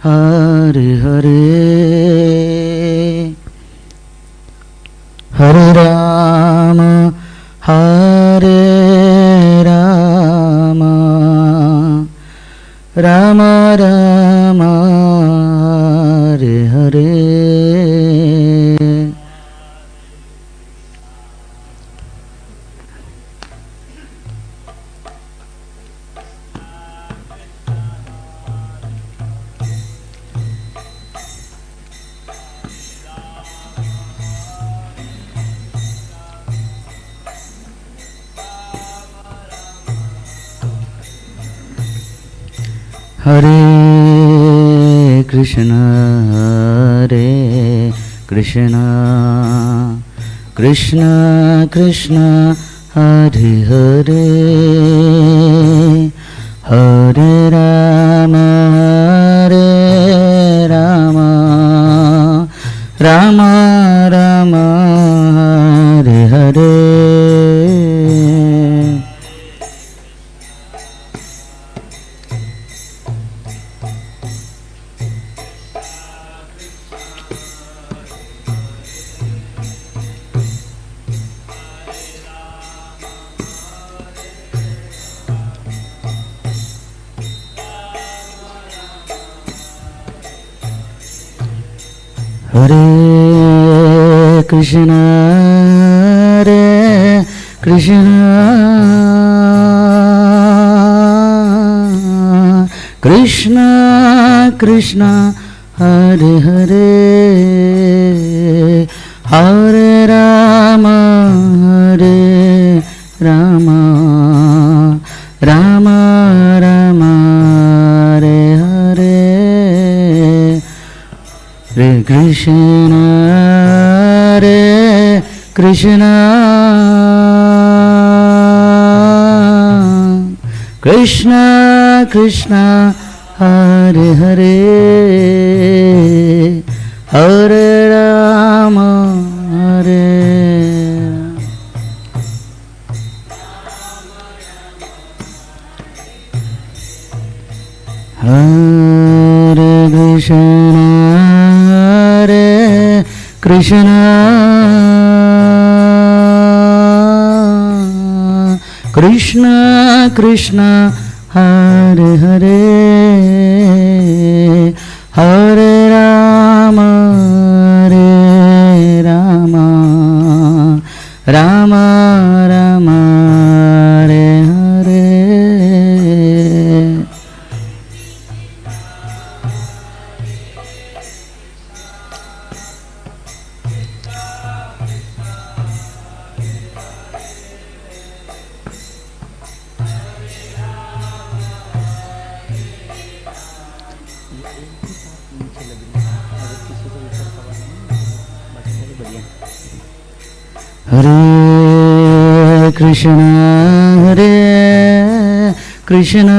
हरे हरे हरे राम राम राम हरे हरे। हरे कृष्ण कृष्ण कृष्ण हरे हरे हरे राम राम राम हरे हरे। हरे कृष्ण कृष्ण कृष्ण हरे हरे हरे राम राम राम हरे हरे। हरे कृष्ण कृष्ण कृष्ण हरे हरे हरे राम हरे कृष्ण कृष्ण कृष्ण हरे हरे हरे राम राम राम हरे हरे। हरे कृष्ण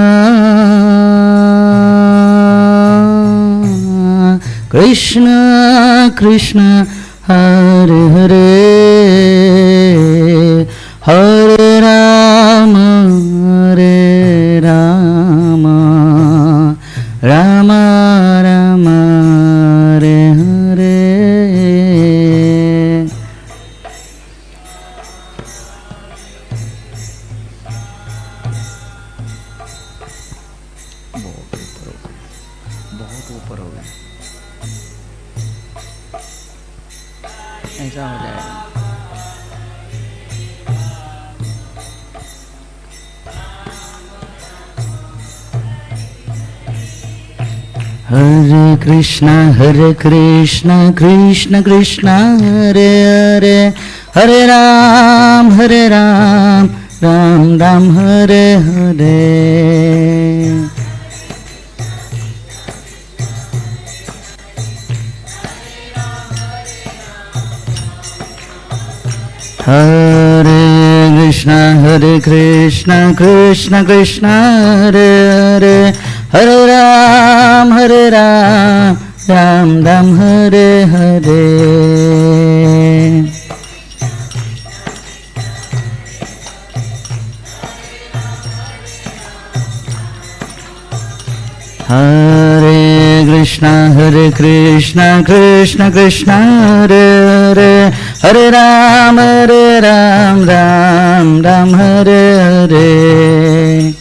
कृष्ण कृष्ण हरे हरे हरे राम राम राम हरे हरे। बहुत ऊपर हो गए, ऐसा हो जाएगा। हरे कृष्ण कृष्ण कृष्ण हरे हरे हरे राम राम राम हरे हरे। हरे कृष्ण कृष्ण कृष्ण हरे हरे हरे राम राम राम हरे हरे। हरे कृष्ण कृष्ण कृष्ण हरे हरे हरे राम राम राम हरे हरे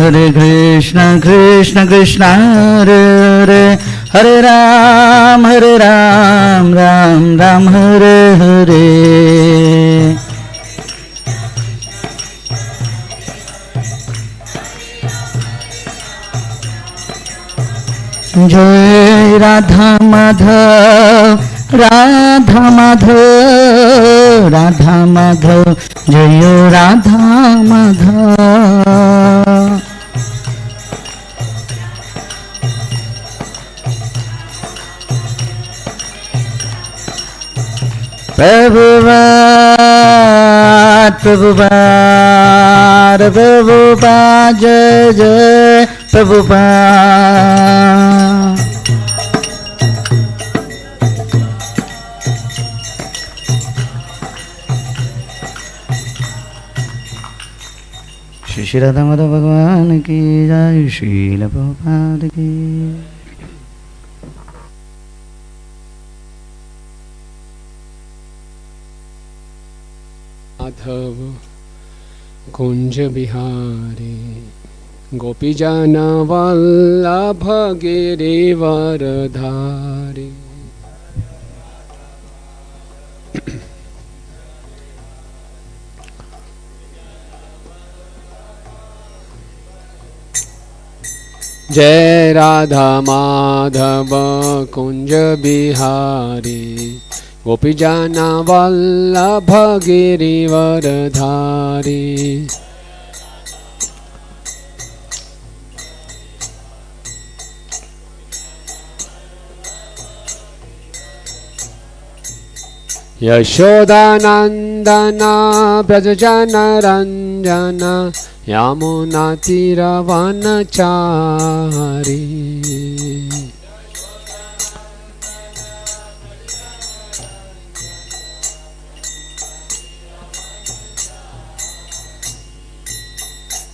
हरे कृष्ण कृष्ण कृष्ण हरे हरे हरे राम राम राम हरे हरे जय राधा माधव राधा माधव राधा माधव जय राधा माधव प्रभुपाद प्रभुपाद प्रभुपाद जय जय प्रभुपाद श्री राधा माधव भगवान की जय श्रील प्रभुपाद की माधव कुंज बिहारी गोपी जन वल्लभ गिरिवरधारी जय राधा माधव कुंज बिहारी गोपी जन वल्लभ गिरिवरधारी यशोदानंदन ब्रज जन रंजन यमुना तीरवनचारी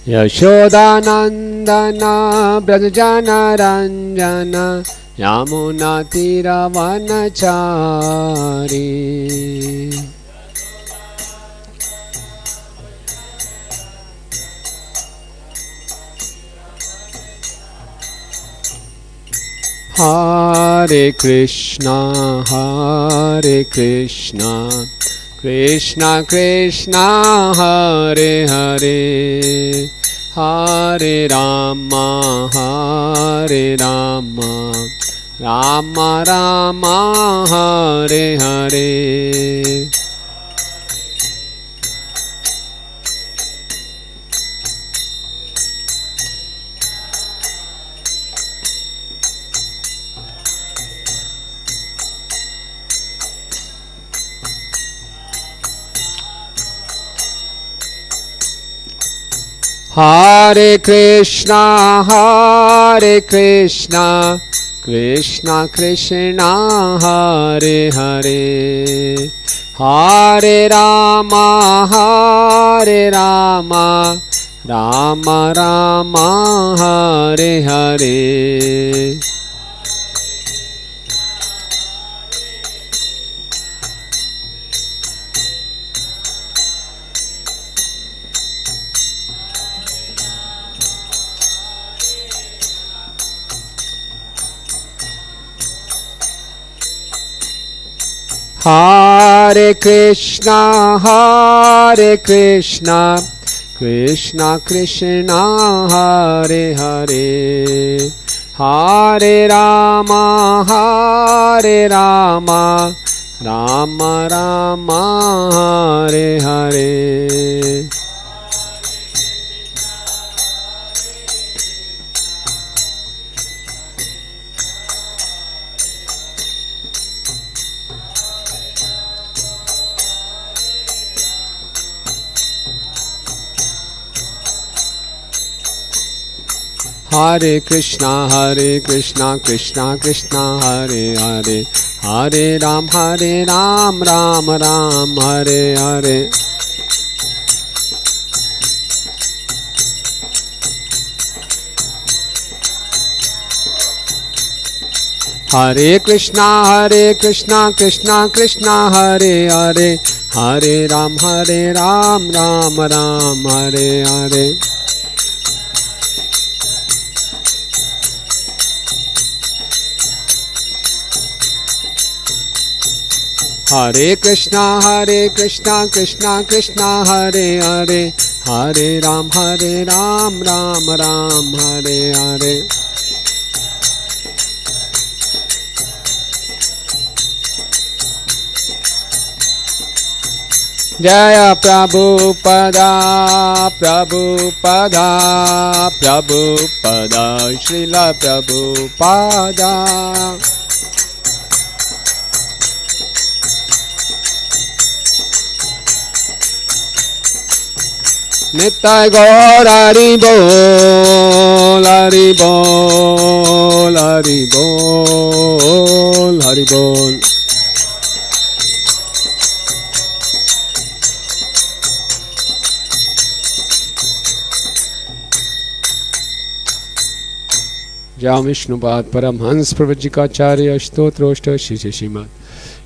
यशोदानंदन ब्रज जन रंजन यमुना तीरवनचारी हरे Krishna Krishna Krishna Hare Hare Hare Ram Ram Ram Hare Hare Hare Krishna Krishna Krishna Hare Hare Hare Ram Ram Ram Hare Hare Hare Krishna Krishna Krishna Hare Hare Hare Ram Ram Ram Hare Hare Hare Krishna Krishna Krishna Hare Hare, Hare Ram Ram Ram Hare Hare. Hare Krishna Krishna Krishna Hare Hare, Hare Ram Ram Ram Hare Hare. Hare Krishna Krishna Krishna Hare Hare, Hare Ram Ram Ram Hare Hare. Jaya Prabhupada Prabhupada Prabhupada Srila Prabhupada. Nittai Gaur Hari Bol Hari Bol Hari Bol Hari Bol. Jai Vishnupad Paramhans Pravajikacharya Stotroshta Shri Shrimad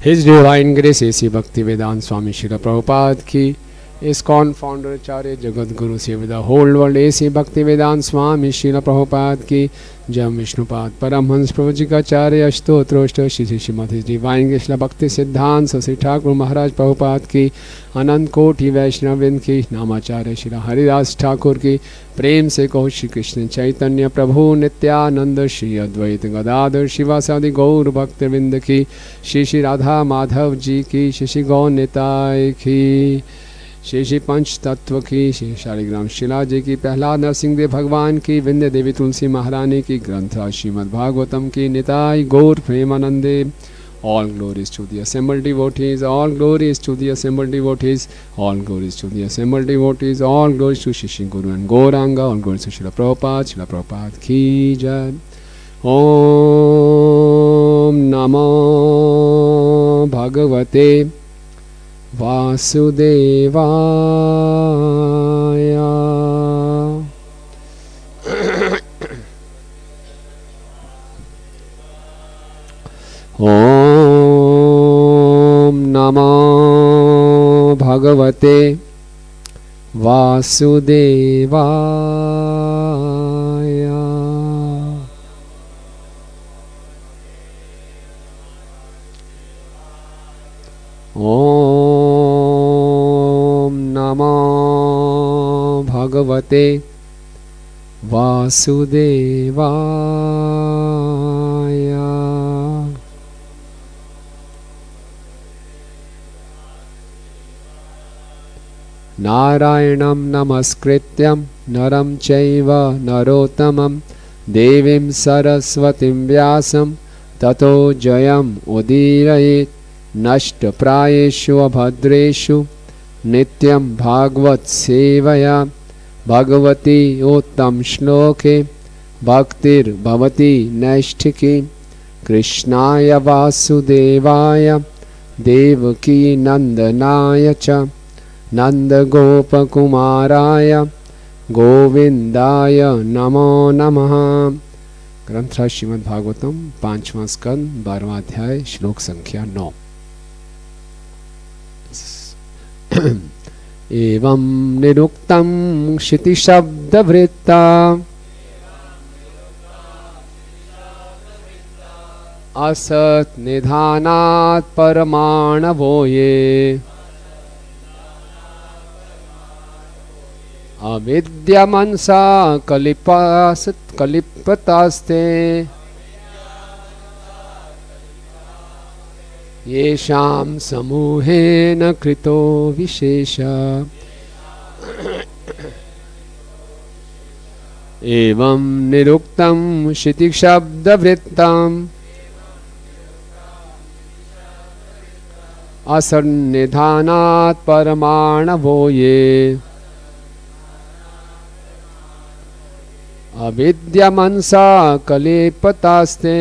His Divine Grace A.C. Bhaktivedanta Swami Srila Prabhupada ki, ISKCON founder Acharya Jagat Guru Seva the whole world A.C. Bhaktivedanta Swami Srila Prabhupada ki, Jai Vishnupad Paramhans Pravajikacharya Stotroshta Shri Shrimad His Divine Grace Bhakti Siddhanta Sri Thakur Maharaj Prabhupada ki, अनंत कोटि वैष्णववृंद की, नामाचार्य श्री हरिदास ठाकुर की, प्रेम से कहो श्री कृष्ण चैतन्य प्रभु नित्यानंद श्री अद्वैत गदाधर शिवासादि गौर भक्तवृंद की, श्री श्री राधा माधव जी की, श्री श्री गौर निताय की, श्री श्री पंच तत्व की, श्री शालिग्राम शिला जी की, प्रहलाद नरसिंह देव भगवान की, विंध्य देवी तुलसी महारानी की, ग्रंथ श्रीमद् भागवतम की, निताय गौर प्रेमानंदे. All glories to the assembled devotees, all glories to the assembled devotees, all glories to the assembled devotees, all glories to Shri Guru and Gauranga, all glories to Srila Prabhupada ki jai. Om Namo Bhagavate Vasudevaya. Om Namo Bhagavate Vasudevaya. Om Namo Bhagavate Vasudevaya. Narayanam namaskrityam naram chaiva narottamam devim saraswatim vyasam tato jayam udirayet nashta prayeshu abhadreshu nityam bhagvat sevaya bhagavati uttam shloke bhaktir bhavati naishtiki krishnaya vasudevaya devaki nandanaya cha Nanda Gopa Kumaraya Govindaya Namo Namaha. ग्रंथ श्रीमद् भागवतम 5वां स्कंद 12वां अध्याय श्लोक संख्या 9. एवं निरुक्तं क्षितिशब्दवृत्ता असत् निधानात् परमाणवो ये अविद्यमनसा कलिपतास्ते येषां समूहेन कृतो विशेष. एवं निरुक्तं क्षितिशब्दवृत्तम् असन्निधानात् परमाणवो ये अविद्या मनसा कलेपतास्ते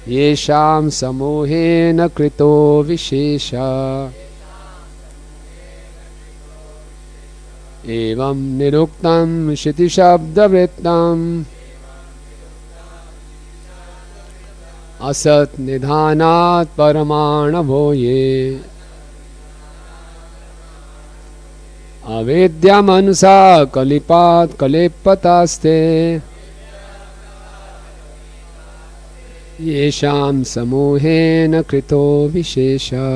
येषां समूहेन कृतो विशेषा एवं निरुक्तं क्षितिशब्दवृत्तम् असत् निधानात् परमाणवो ये अविद्या मनसा कलिपात् कलेपतास्ते येषां समूहेन कृतो विशेषा।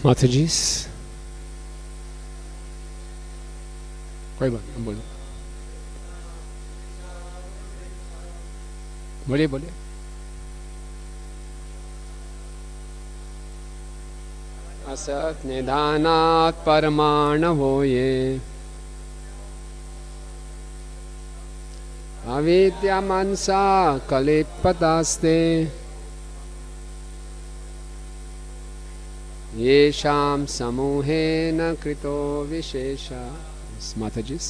माता जी कोई बात नहीं, बोलो बोलिए बोलिए। असत् निधानात् परमाणवो ये अविद्या मनसा कलेपतास्ते येषां समूहेन कृतो विशेषा। माताजीस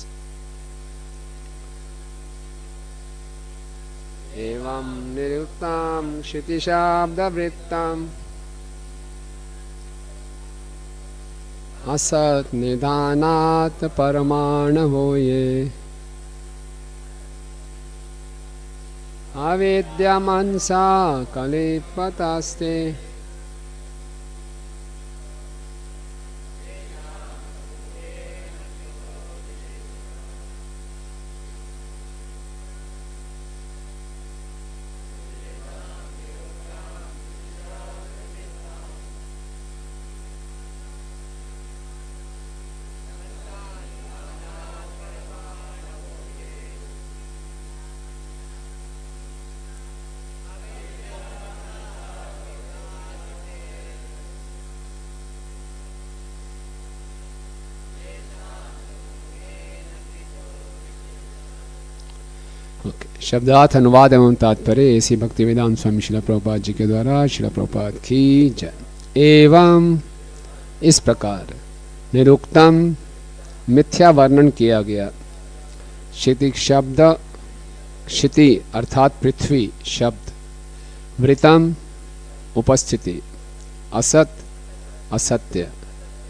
एवं निरुक्तं क्षितिशाब्दवृत्तम् असत् निधानात् परमाणवो ये अविद्या मनसा कलेपतास्ते शब्दार्थ अनुवाद एवं तात्पर्य ऐसी भक्ति वेदांत स्वामी शिला प्रभुपाद जी के द्वारा शिला प्रभुपाद की जय। एवं इस प्रकार निरुक्तम मिथ्या वर्णन किया गया। क्षिति शब्द क्षिति अर्थात पृथ्वी शब्द, वृतम उपस्थिति, असत असत्य,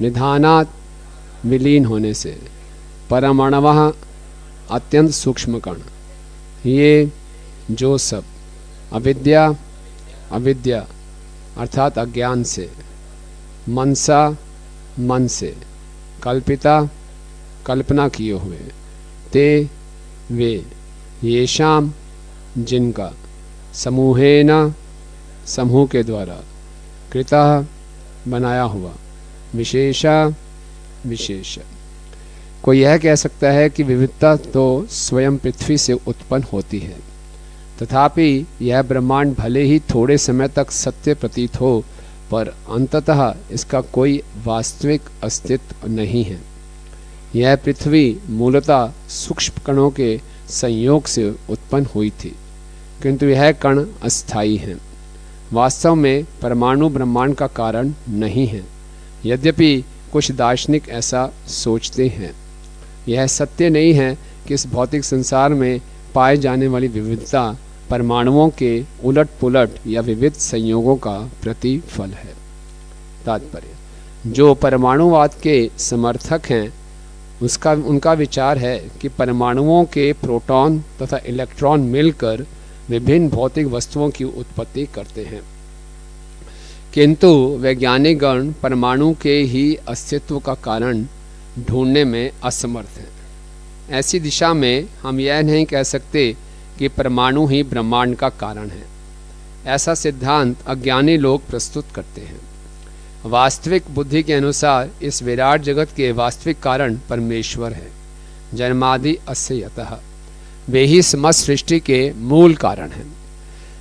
निधानात विलीन होने से, परमाणवः अत्यंत सूक्ष्म कण, ये जो सब, अविद्या अविद्या अर्थात अज्ञान से, मनसा मन से, कल्पिता कल्पना किए हुए, ते वे, येषाम जिनका, समूहेन समूह के द्वारा, कृतः बनाया हुआ, विशेषा विशेष, कोई यह कह सकता है कि विविधता तो स्वयं पृथ्वी से उत्पन्न होती है, तथापि यह ब्रह्मांड भले ही थोड़े समय तक सत्य प्रतीत हो, पर अंततः इसका कोई वास्तविक अस्तित्व नहीं है। यह पृथ्वी मूलतः सूक्ष्म कणों के संयोग से उत्पन्न हुई थी, किंतु यह कण अस्थायी हैं। वास्तव में परमाणु ब्रह्मांड का कारण नहीं है, यद्यपि कुछ दार्शनिक ऐसा सोचते हैं। यह सत्य नहीं है कि इस भौतिक संसार में पाए जाने वाली विविधता परमाणुओं के उलट पुलट या विविध संयोगों का प्रतिफल है। तात्पर्य, जो परमाणुवाद के समर्थक हैं उनका विचार है कि परमाणुओं के प्रोटॉन तथा इलेक्ट्रॉन मिलकर विभिन्न भौतिक वस्तुओं की उत्पत्ति करते हैं, किंतु वैज्ञानिक गण परमाणु के ही अस्तित्व का कारण ढूंढने में असमर्थ हैं। ऐसी दिशा में हम यह नहीं कह सकते कि परमाणु ही ब्रह्मांड का कारण है। ऐसा सिद्धांत अज्ञानी लोग प्रस्तुत करते हैं। वास्तविक बुद्धि के अनुसार इस विराट जगत के वास्तविक कारण परमेश्वर है, जन्मादि अस्य यतः। वे ही समस्त सृष्टि के मूल कारण हैं।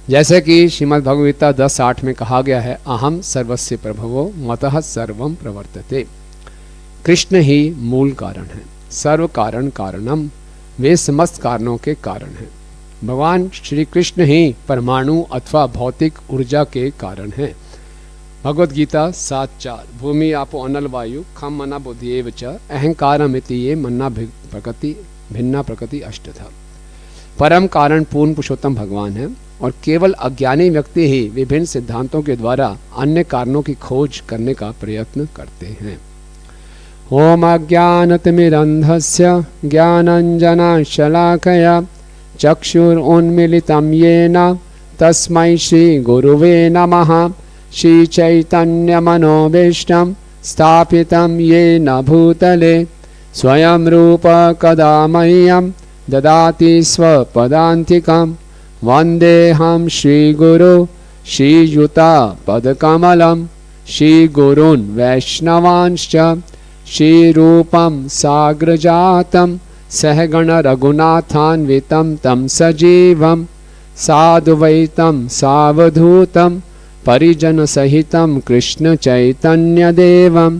जैसे कि श्रीमद् भगवद्गीता 10:8 में कहा गया है, अहम सर्वस्य प्रभवो मतः सर्वम प्रवर्तते। कृष्ण ही मूल कारण है, सर्व कारण कारणम, वे समस्त कारणों के कारण हैं। भगवान श्री कृष्ण ही परमाणु अथवा भौतिक ऊर्जा के कारण हैं। भगवद गीता 7:4 भूमि आपो अनल वायु खम मना बुद्धि च अहंकारमिति ये मन्ना प्रकृति भिन्ना प्रकृति अष्टधा। परम कारण पूर्ण पुरुषोत्तम भगवान है और केवल अज्ञानी व्यक्ति ही विभिन्न सिद्धांतों के द्वारा अन्य कारणों की खोज करने का प्रयत्न करते हैं। ओम अज्ञानतिमिरन्धस्य ज्ञानाञ्जनशलाकया चक्षुरुन्मीलितं येन तस्मै श्रीगुरुवे नमः। श्रीचैतन्यमनोभीष्टं स्थापितं येन भूतले स्वयं रूप कदा मह्यं ददाति स्वपदान्तिकं। वन्देऽहं श्रीगुरो श्रीयुतापदकमलं श्रीगुरून् वैष्णवांश्च श्रीरूपं साग्रजातं सहगण रघुनाथान्वितं तं सजीवं साद्वैतं सावधूतं परिजन सहितं कृष्ण चैतन्यदेवं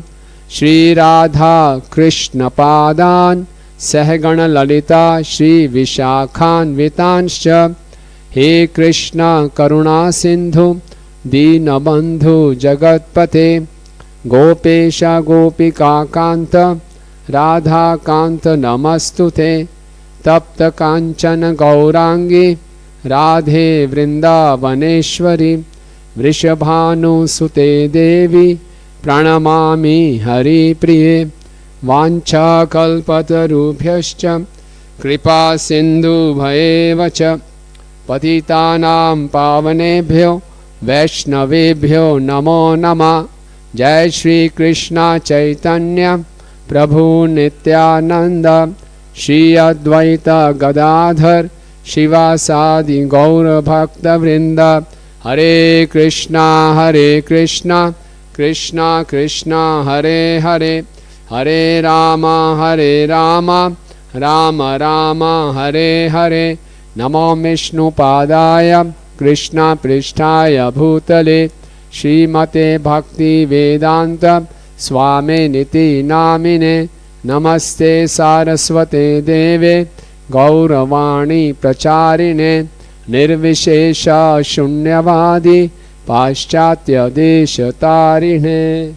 श्रीराधा कृष्णपादान् सहगण ललिता श्रीविशाखान्वितांश्च। हे कृष्ण करुणा सिंधु दीनबंधु जगत्पते गोपेश गोपिका कांत राधा कांत नमस्तुते। तप्त कांचन गौरांगी राधे वृंदावनेश्वरी वृषभानुसुते देवी प्रणमामि हरिप्रिये। वाञ्छाकल्पतरुभ्यश्च कृपा सिन्धुभयेव च पतितानां पावनेभ्यो वैष्णवेभ्यो नमो नमः। जय श्री कृष्ण चैतन्य प्रभु नित्यानंद श्री अद्वैत गदाधर शिवासादि गौर भक्त वृंद। हरे कृष्णा कृष्णा कृष्णा हरे हरे, हरे राम राम राम हरे हरे। नमो विष्णुपादाय कृष्ण पृष्ठाय भूतले श्रीमते भक्ति वेदांत स्वामिनिति नामिने। नमस्ते सारस्वते देवे गौरवाणी प्रचारिणे निर्विशेष शून्यवादी पाश्चात्य देश तारिणे।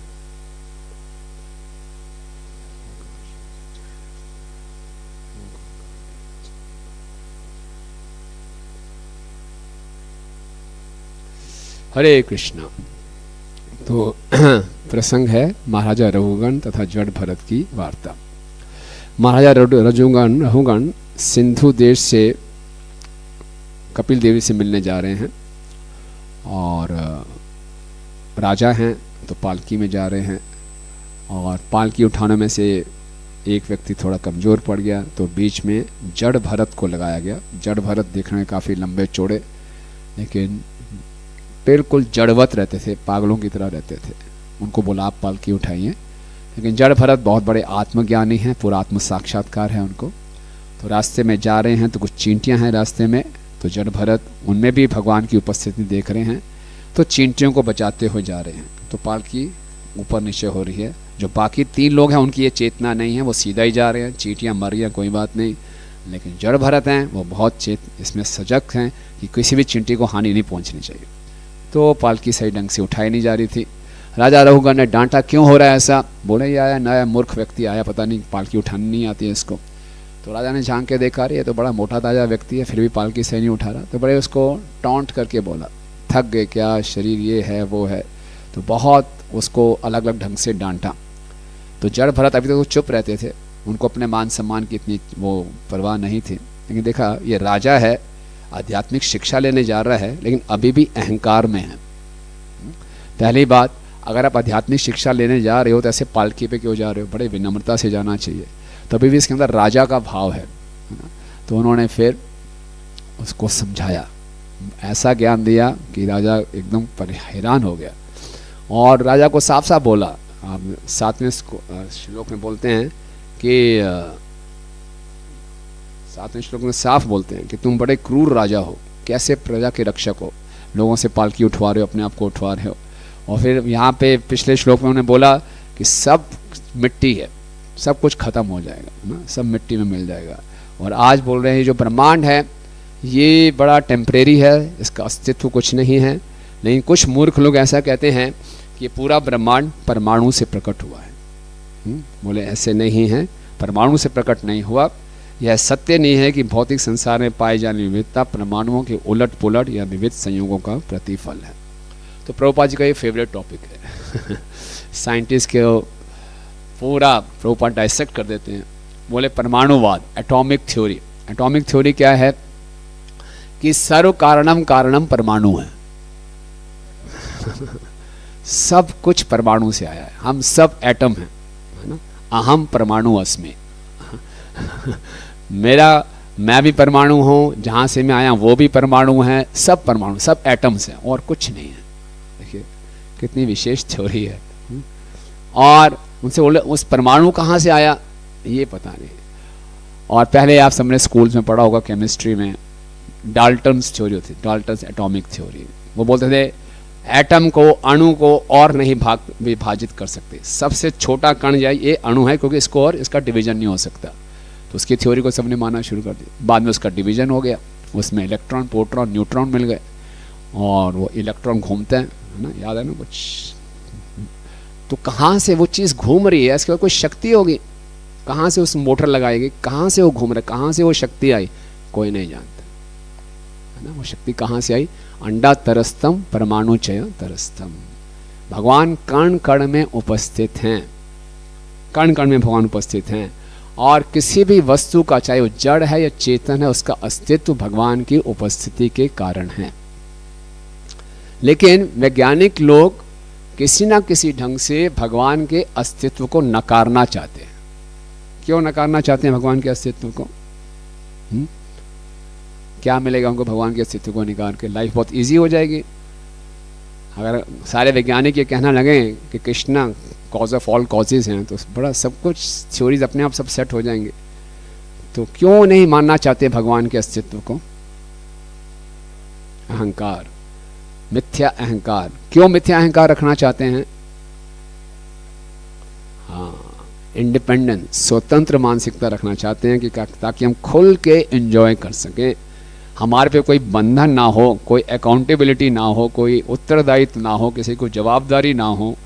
हरे कृष्णा। तो प्रसंग है महाराजा रघुगण तथा जड़ भरत की वार्ता। महाराजा रघुगण सिंधु देश से कपिल देवी से मिलने जा रहे हैं और राजा हैं तो पालकी में जा रहे हैं और पालकी उठाने में से एक व्यक्ति थोड़ा कमज़ोर पड़ गया तो बीच में जड़ भरत को लगाया गया। जड़ भरत देखने में काफ़ी लंबे चौड़े लेकिन बिल्कुल जड़वत रहते थे, पागलों की तरह रहते थे। उनको बोला आप पालकी उठाइए लेकिन जड़ भरत बहुत बड़े आत्मज्ञानी हैं, पूरा आत्म साक्षात्कार है उनको। तो रास्ते में जा रहे हैं तो कुछ चींटियां हैं रास्ते में, तो जड़ भरत उनमें भी भगवान की उपस्थिति देख रहे हैं, तो चींटियों को बचाते हुए जा रहे हैं। तो पालकी ऊपर नीचे हो रही है। जो बाकी 3 लोग हैं उनकी ये चेतना नहीं है, वो सीधा ही जा रहे हैं, चींटियाँ मर रही हैं कोई बात नहीं। लेकिन जड़ भरत हैं वो बहुत इसमें सजग हैं कि किसी भी चींटी को हानि नहीं पहुंचनी चाहिए। तो पालकी सही ढंग से उठाई नहीं जा रही थी। राजा रघुगण ने डांटा, क्यों हो रहा है ऐसा? बोले ये आया नया मूर्ख व्यक्ति आया, पता नहीं पालकी उठानी नहीं आती है इसको। तो राजा ने झांक के देखा, रही है तो बड़ा मोटा ताजा व्यक्ति है, फिर भी पालकी सही नहीं उठा रहा। तो बड़े उसको टॉन्ट करके बोला, थक गए क्या, शरीर ये है वो है। तो बहुत उसको अलग अलग ढंग से डांटा। तो जड़ भरत अभी तक तो चुप रहते थे, उनको अपने मान सम्मान की इतनी वो परवाह नहीं थी। लेकिन देखा ये राजा है, आध्यात्मिक शिक्षा लेने जा रहा है, लेकिन अभी भी अहंकार में है। पहली बात, अगर आप आध्यात्मिक शिक्षा लेने जा रहे हो तो ऐसे पालकी पे क्यों जा रहे हो? बड़े विनम्रता से जाना चाहिए। तभी भी इसके अंदर राजा का भाव है ना? तो उन्होंने फिर उसको समझाया, ऐसा ज्ञान दिया कि राजा एकदम हैरान हो गया। और राजा को साफ साफ बोला, आप 7वें श्लोक में बोलते हैं कि 7वें श्लोक में साफ बोलते हैं कि तुम बड़े क्रूर राजा हो, कैसे प्रजा के रक्षक हो, लोगों से पालकी उठवा रहे हो, अपने आप को उठवा रहे हो। और फिर यहाँ पे पिछले श्लोक में उन्होंने बोला कि सब मिट्टी है, सब कुछ खत्म हो जाएगा ना, सब मिट्टी में मिल जाएगा। और आज बोल रहे हैं जो ब्रह्मांड है ये बड़ा टेम्परेरी है, इसका अस्तित्व कुछ नहीं है। लेकिन कुछ मूर्ख लोग ऐसा कहते हैं कि पूरा ब्रह्मांड परमाणु से प्रकट हुआ है। बोले ऐसे नहीं है, परमाणु से प्रकट नहीं हुआ। यह सत्य नहीं है कि भौतिक संसार में पाई जाने विविधता परमाणुओं के उलट पुलट या विविध संयोगों का प्रतिफल है। तो प्रभुपाद जी का ये फेवरेट टॉपिक है। साइंटिस्ट के पूरा प्रभुपाद डाइसेक्ट कर देते हैं। बोले परमाणुवाद, एटॉमिक थ्योरी। एटॉमिक थ्योरी क्या है कि सर्व कारणम कारणम परमाणु है। सब कुछ परमाणु से आया है, हम सब एटम हैं, है ना। अहम परमाणु अस्मि। मैं भी परमाणु हूँ, जहाँ से मैं आया वो भी परमाणु है, सब परमाणु, सब एटम्स हैं और कुछ नहीं है। देखिए कितनी विशेष थ्योरी है। और उनसे बोले उस परमाणु कहाँ से आया ये पता नहीं। और पहले आप सबने स्कूल्स में पढ़ा होगा केमिस्ट्री में, डाल्टन्स थ्योरी होती, डाल्टन्स एटॉमिक थ्योरी। वो बोलते थे एटम को, अणु को और नहीं विभाजित कर सकते, सबसे छोटा कण जाए ये अणु है, क्योंकि इसको और इसका डिवीजन नहीं हो सकता। तो उसकी थ्योरी को सबने मानना शुरू कर दिया। बाद में उसका डिवीजन हो गया, उसमें इलेक्ट्रॉन, प्रोटॉन, न्यूट्रॉन मिल गए और वो इलेक्ट्रॉन घूमते हैं, है ना, याद है ना कुछ। तो कहाँ से वो चीज़ घूम रही है, इसके बाद कोई शक्ति होगी, कहाँ से उस मोटर लगाएगी, कहाँ से वो घूम रहा है, कहाँ से वो शक्ति आई, कोई नहीं जानता, है ना। वो शक्ति कहाँ से आई? अंडा तरस्तम परमाणु चय तरस्तम। भगवान कण कण में उपस्थित हैं, कण कण में भगवान उपस्थित हैं। और किसी भी वस्तु का, चाहे वो जड़ है या चेतन है, उसका अस्तित्व भगवान की उपस्थिति के कारण है। लेकिन वैज्ञानिक लोग किसी ना किसी ढंग से भगवान के अस्तित्व को नकारना चाहते हैं। क्यों नकारना चाहते हैं भगवान के अस्तित्व को? क्या मिलेगा उनको भगवान के अस्तित्व को निकाल के? लाइफ बहुत इजी हो जाएगी। अगर सारे वैज्ञानिक ये कहना लगे कि Krishna cause of all causes हैं, तो बड़ा सब कुछ थ्योरीज अपने आप सब सेट हो जाएंगे। तो क्यों नहीं मानना चाहते भगवान के अस्तित्व को? अहंकार, मिथ्या अहंकार। क्यों मिथ्या अहंकार रखना चाहते हैं? हाँ, इंडिपेंडेंस, स्वतंत्र मानसिकता रखना चाहते हैं कि ताकि हम खुल के एंजॉय कर सकें, हमारे पे कोई बंधन ना हो, कोई अकाउंटेबिलिटी ना हो, कोई उत्तरदायित्व ना हो, किसी को जवाबदारी ना हो,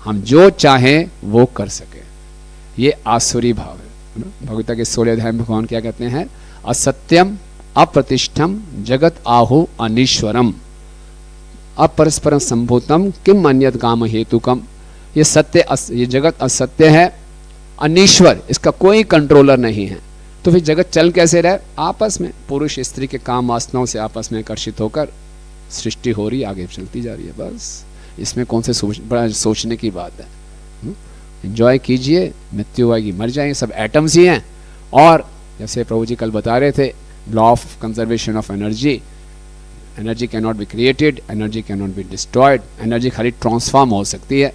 हम जो चाहें वो कर सके। ये आसुरी भाव है ना। भगवद्गीता के 16 अध्याय में भगवान क्या कहते हैं? असत्यम अप्रतिष्ठम जगत आहु अनीश्वरम अपरस्परम संभूतम किम अन्यत काम हेतुकम। ये सत्य, ये जगत असत्य है, अनीश्वर, इसका कोई कंट्रोलर नहीं है। तो फिर जगत चल कैसे रहे? आपस में पुरुष स्त्री के काम वासनाओं से आपस में आकर्षित होकर सृष्टि हो रही है, आगे चलती जा रही है। बस इसमें कौन से बड़ा सोचने की बात है? एंजॉय कीजिए, मृत्यु आएगी, मर जाएंगे, सब एटम्स ही हैं। और जैसे प्रभु जी कल बता रहे थे, law of conservation of energy, energy can not be created, energy can not be destroyed, energy खाली ट्रांसफॉर्म हो सकती है।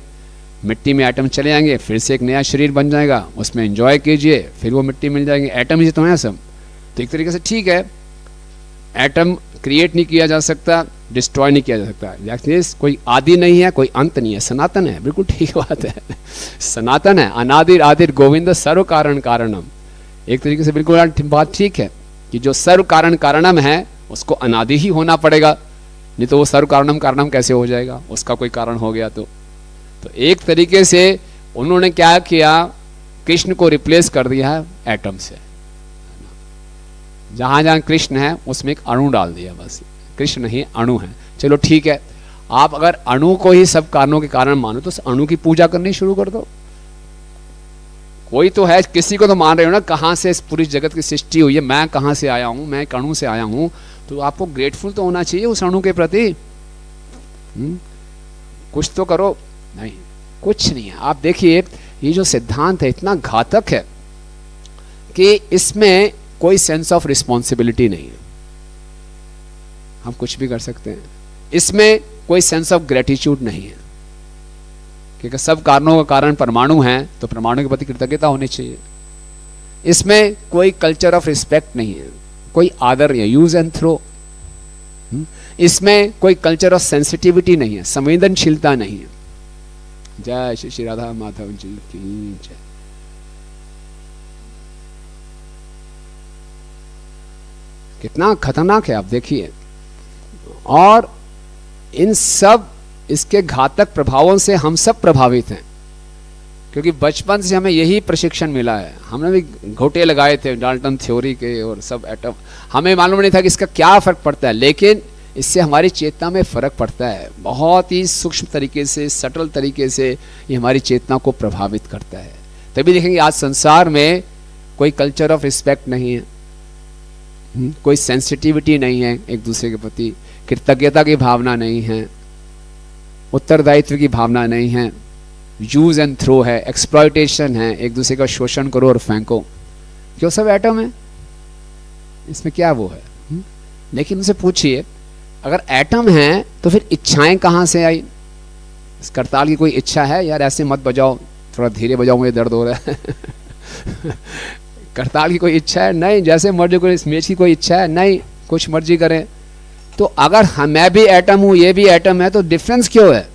मिट्टी में एटम चले जाएंगे, फिर से एक नया शरीर बन जाएगा, उसमें एंजॉय कीजिए, फिर वो मिट्टी मिल जाएंगे, एटम ही तो है सब। तो एक तरीके से ठीक है, एटम क्रिएट नहीं किया जा सकता, डिस्ट्रॉय नहीं किया जा सकता, कोई आदि नहीं है, कोई अंत नहीं है, सनातन है, बिल्कुल ठीक बात है। सनातन है, अनादिर आदिर गोविंद सर्व कारण कारणम। एक तरीके से बिल्कुल बात ठीक है कि जो सर्व कारण कारणम है उसको अनादि ही होना पड़ेगा, नहीं तो वो सर्व कारणम कारणम कैसे हो जाएगा, उसका कोई कारण हो गया तो एक तरीके से उन्होंने क्या किया, कृष्ण को रिप्लेस कर दिया है एटम से। जहां जहां कृष्ण है उसमें एक अणु डाल दिया, बस कृष्ण ही अणु है। चलो ठीक है, आप अगर अणु को ही सब कारणों के कारण मानो तो उस अणु की पूजा करनी शुरू कर दो। कोई तो है, किसी को तो मान रहे हो ना, कहां से इस पूरी जगत की सृष्टि हुई है, मैं कहां से आया हूं, मैं एक अणु से आया हूं, तो आपको ग्रेटफुल तो होना चाहिए उस अणु के प्रति। कुछ तो करो। नहीं, कुछ नहीं है। आप देखिए, ये जो सिद्धांत है इतना घातक है कि इसमें कोई सेंस ऑफ रिस्पॉन्सिबिलिटी नहीं है, हम कुछ भी कर सकते हैं। इसमें कोई सेंस ऑफ ग्रेटिट्यूड नहीं है, क्योंकि सब कारणों का कारण परमाणु है, तो परमाणु के प्रति कृतज्ञता होनी चाहिए। इसमें कोई कल्चर ऑफ रिस्पेक्ट नहीं है, कोई आदर नहीं है, यूज एंड थ्रो। इसमें कोई कल्चर ऑफ सेंसिटिविटी नहीं है, संवेदनशीलता नहीं है। जय श्री श्री राधा माधव जी की जय। कितना खतरनाक है आप देखिए। और इन सब इसके घातक प्रभावों से हम सब प्रभावित हैं, क्योंकि बचपन से हमें यही प्रशिक्षण मिला है। हमने भी घोटे लगाए थे डाल्टन थ्योरी के और सब एटम, हमें मालूम नहीं था कि इसका क्या फर्क पड़ता है, लेकिन इससे हमारी चेतना में फर्क पड़ता है। बहुत ही सूक्ष्म तरीके से, सटल तरीके से ये हमारी चेतना को प्रभावित करता है। तभी देखेंगे आज संसार में कोई कल्चर ऑफ रिस्पेक्ट नहीं है, कोई सेंसिटिविटी नहीं है एक दूसरे के प्रति, कृतज्ञता की भावना नहीं है, उत्तरदायित्व की भावना नहीं है, यूज एंड थ्रो है, एक्सप्लॉयटेशन है, एक दूसरे का शोषण करो और फेंको। क्यों? सब एटम है, इसमें क्या वो है। लेकिन उनसे पूछिए, अगर एटम है तो फिर इच्छाएं कहाँ से आई? इस करताल की कोई इच्छा है? यार ऐसे मत बजाओ, थोड़ा धीरे बजाओ, मुझे दर्द हो रहा है। करताल की कोई इच्छा है? नहीं। जैसे मर्जी करें। इस मेज की कोई इच्छा है? नहीं। कुछ मर्जी करें। तो अगर मैं भी एटम हूं, ये भी एटम है, तो डिफरेंस क्यों है?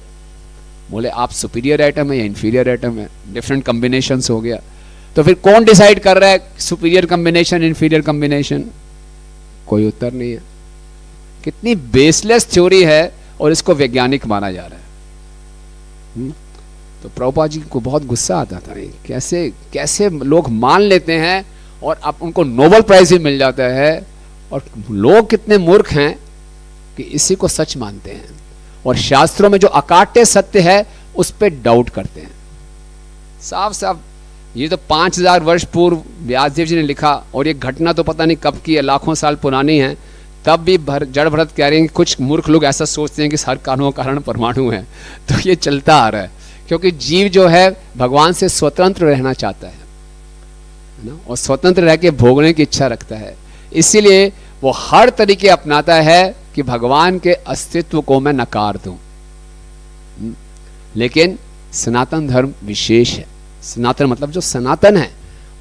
बोले आप सुपीरियर एटम है या इंफीरियर एटम है, डिफरेंट कॉम्बिनेशंस हो गया। तो फिर कौन डिसाइड कर रहा है सुपीरियर कॉम्बिनेशन, इंफीरियर कॉम्बिनेशन? कोई उत्तर नहीं है। कितनी बेसलेस थ्योरी है और इसको वैज्ञानिक माना जा रहा है। तो प्रभुपाद जी को बहुत गुस्सा आता था, कैसे कैसे लोग मान लेते हैं और अब उनको नोबेल प्राइज भी मिल जाता है, और लोग कितने मूर्ख हैं कि इसी को सच मानते हैं और शास्त्रों में जो अकाट्य सत्य है उस पर डाउट करते हैं। साफ साफ ये तो 5000 वर्ष पूर्व व्यासदेव जी ने लिखा, और ये घटना तो पता नहीं कब की है, लाखों साल पुरानी है, तब भी जड़ भरत कह रहे हैं कि कुछ मूर्ख लोग ऐसा सोचते हैं कि हर कारणों का कारण परमाणु है। तो ये चलता आ रहा है, क्योंकि जीव जो है भगवान से स्वतंत्र रहना चाहता है ना, और स्वतंत्र रह के भोगने की इच्छा रखता है। इसीलिए वो हर तरीके अपनाता है कि भगवान के अस्तित्व को मैं नकार दूं। लेकिन सनातन धर्म विशेष है। सनातन मतलब जो सनातन है,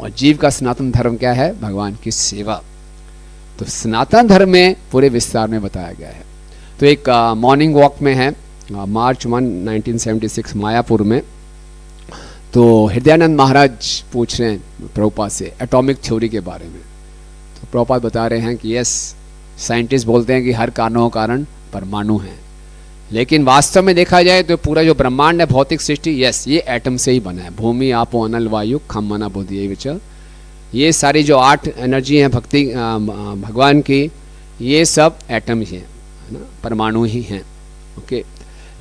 और जीव का सनातन धर्म क्या है? भगवान की सेवा। तो सनातन धर्म में पूरे विस्तार में बताया गया है। तो एक मॉर्निंग वॉक में है मार्च 1, 1976 मायापुर में, तो हृदयानंद महाराज पूछ रहे हैं प्रभुपाद से एटॉमिक थ्योरी के बारे में। तो प्रभुपाद बता रहे हैं कि यस, साइंटिस्ट बोलते हैं कि हर कारणों का कारण परमाणु है, लेकिन वास्तव में देखा जाए तो पूरा जो ब्रह्मांड है, भौतिक सृष्टि, यस ये एटम से ही बना है। भूमि, आपो, अनल, वायु, खम, मना, बुद्धि, ये विचार, ये सारी जो 8 एनर्जी हैं भक्ति भगवान की, ये सब एटम ही है ना, परमाणु ही हैं। ओके।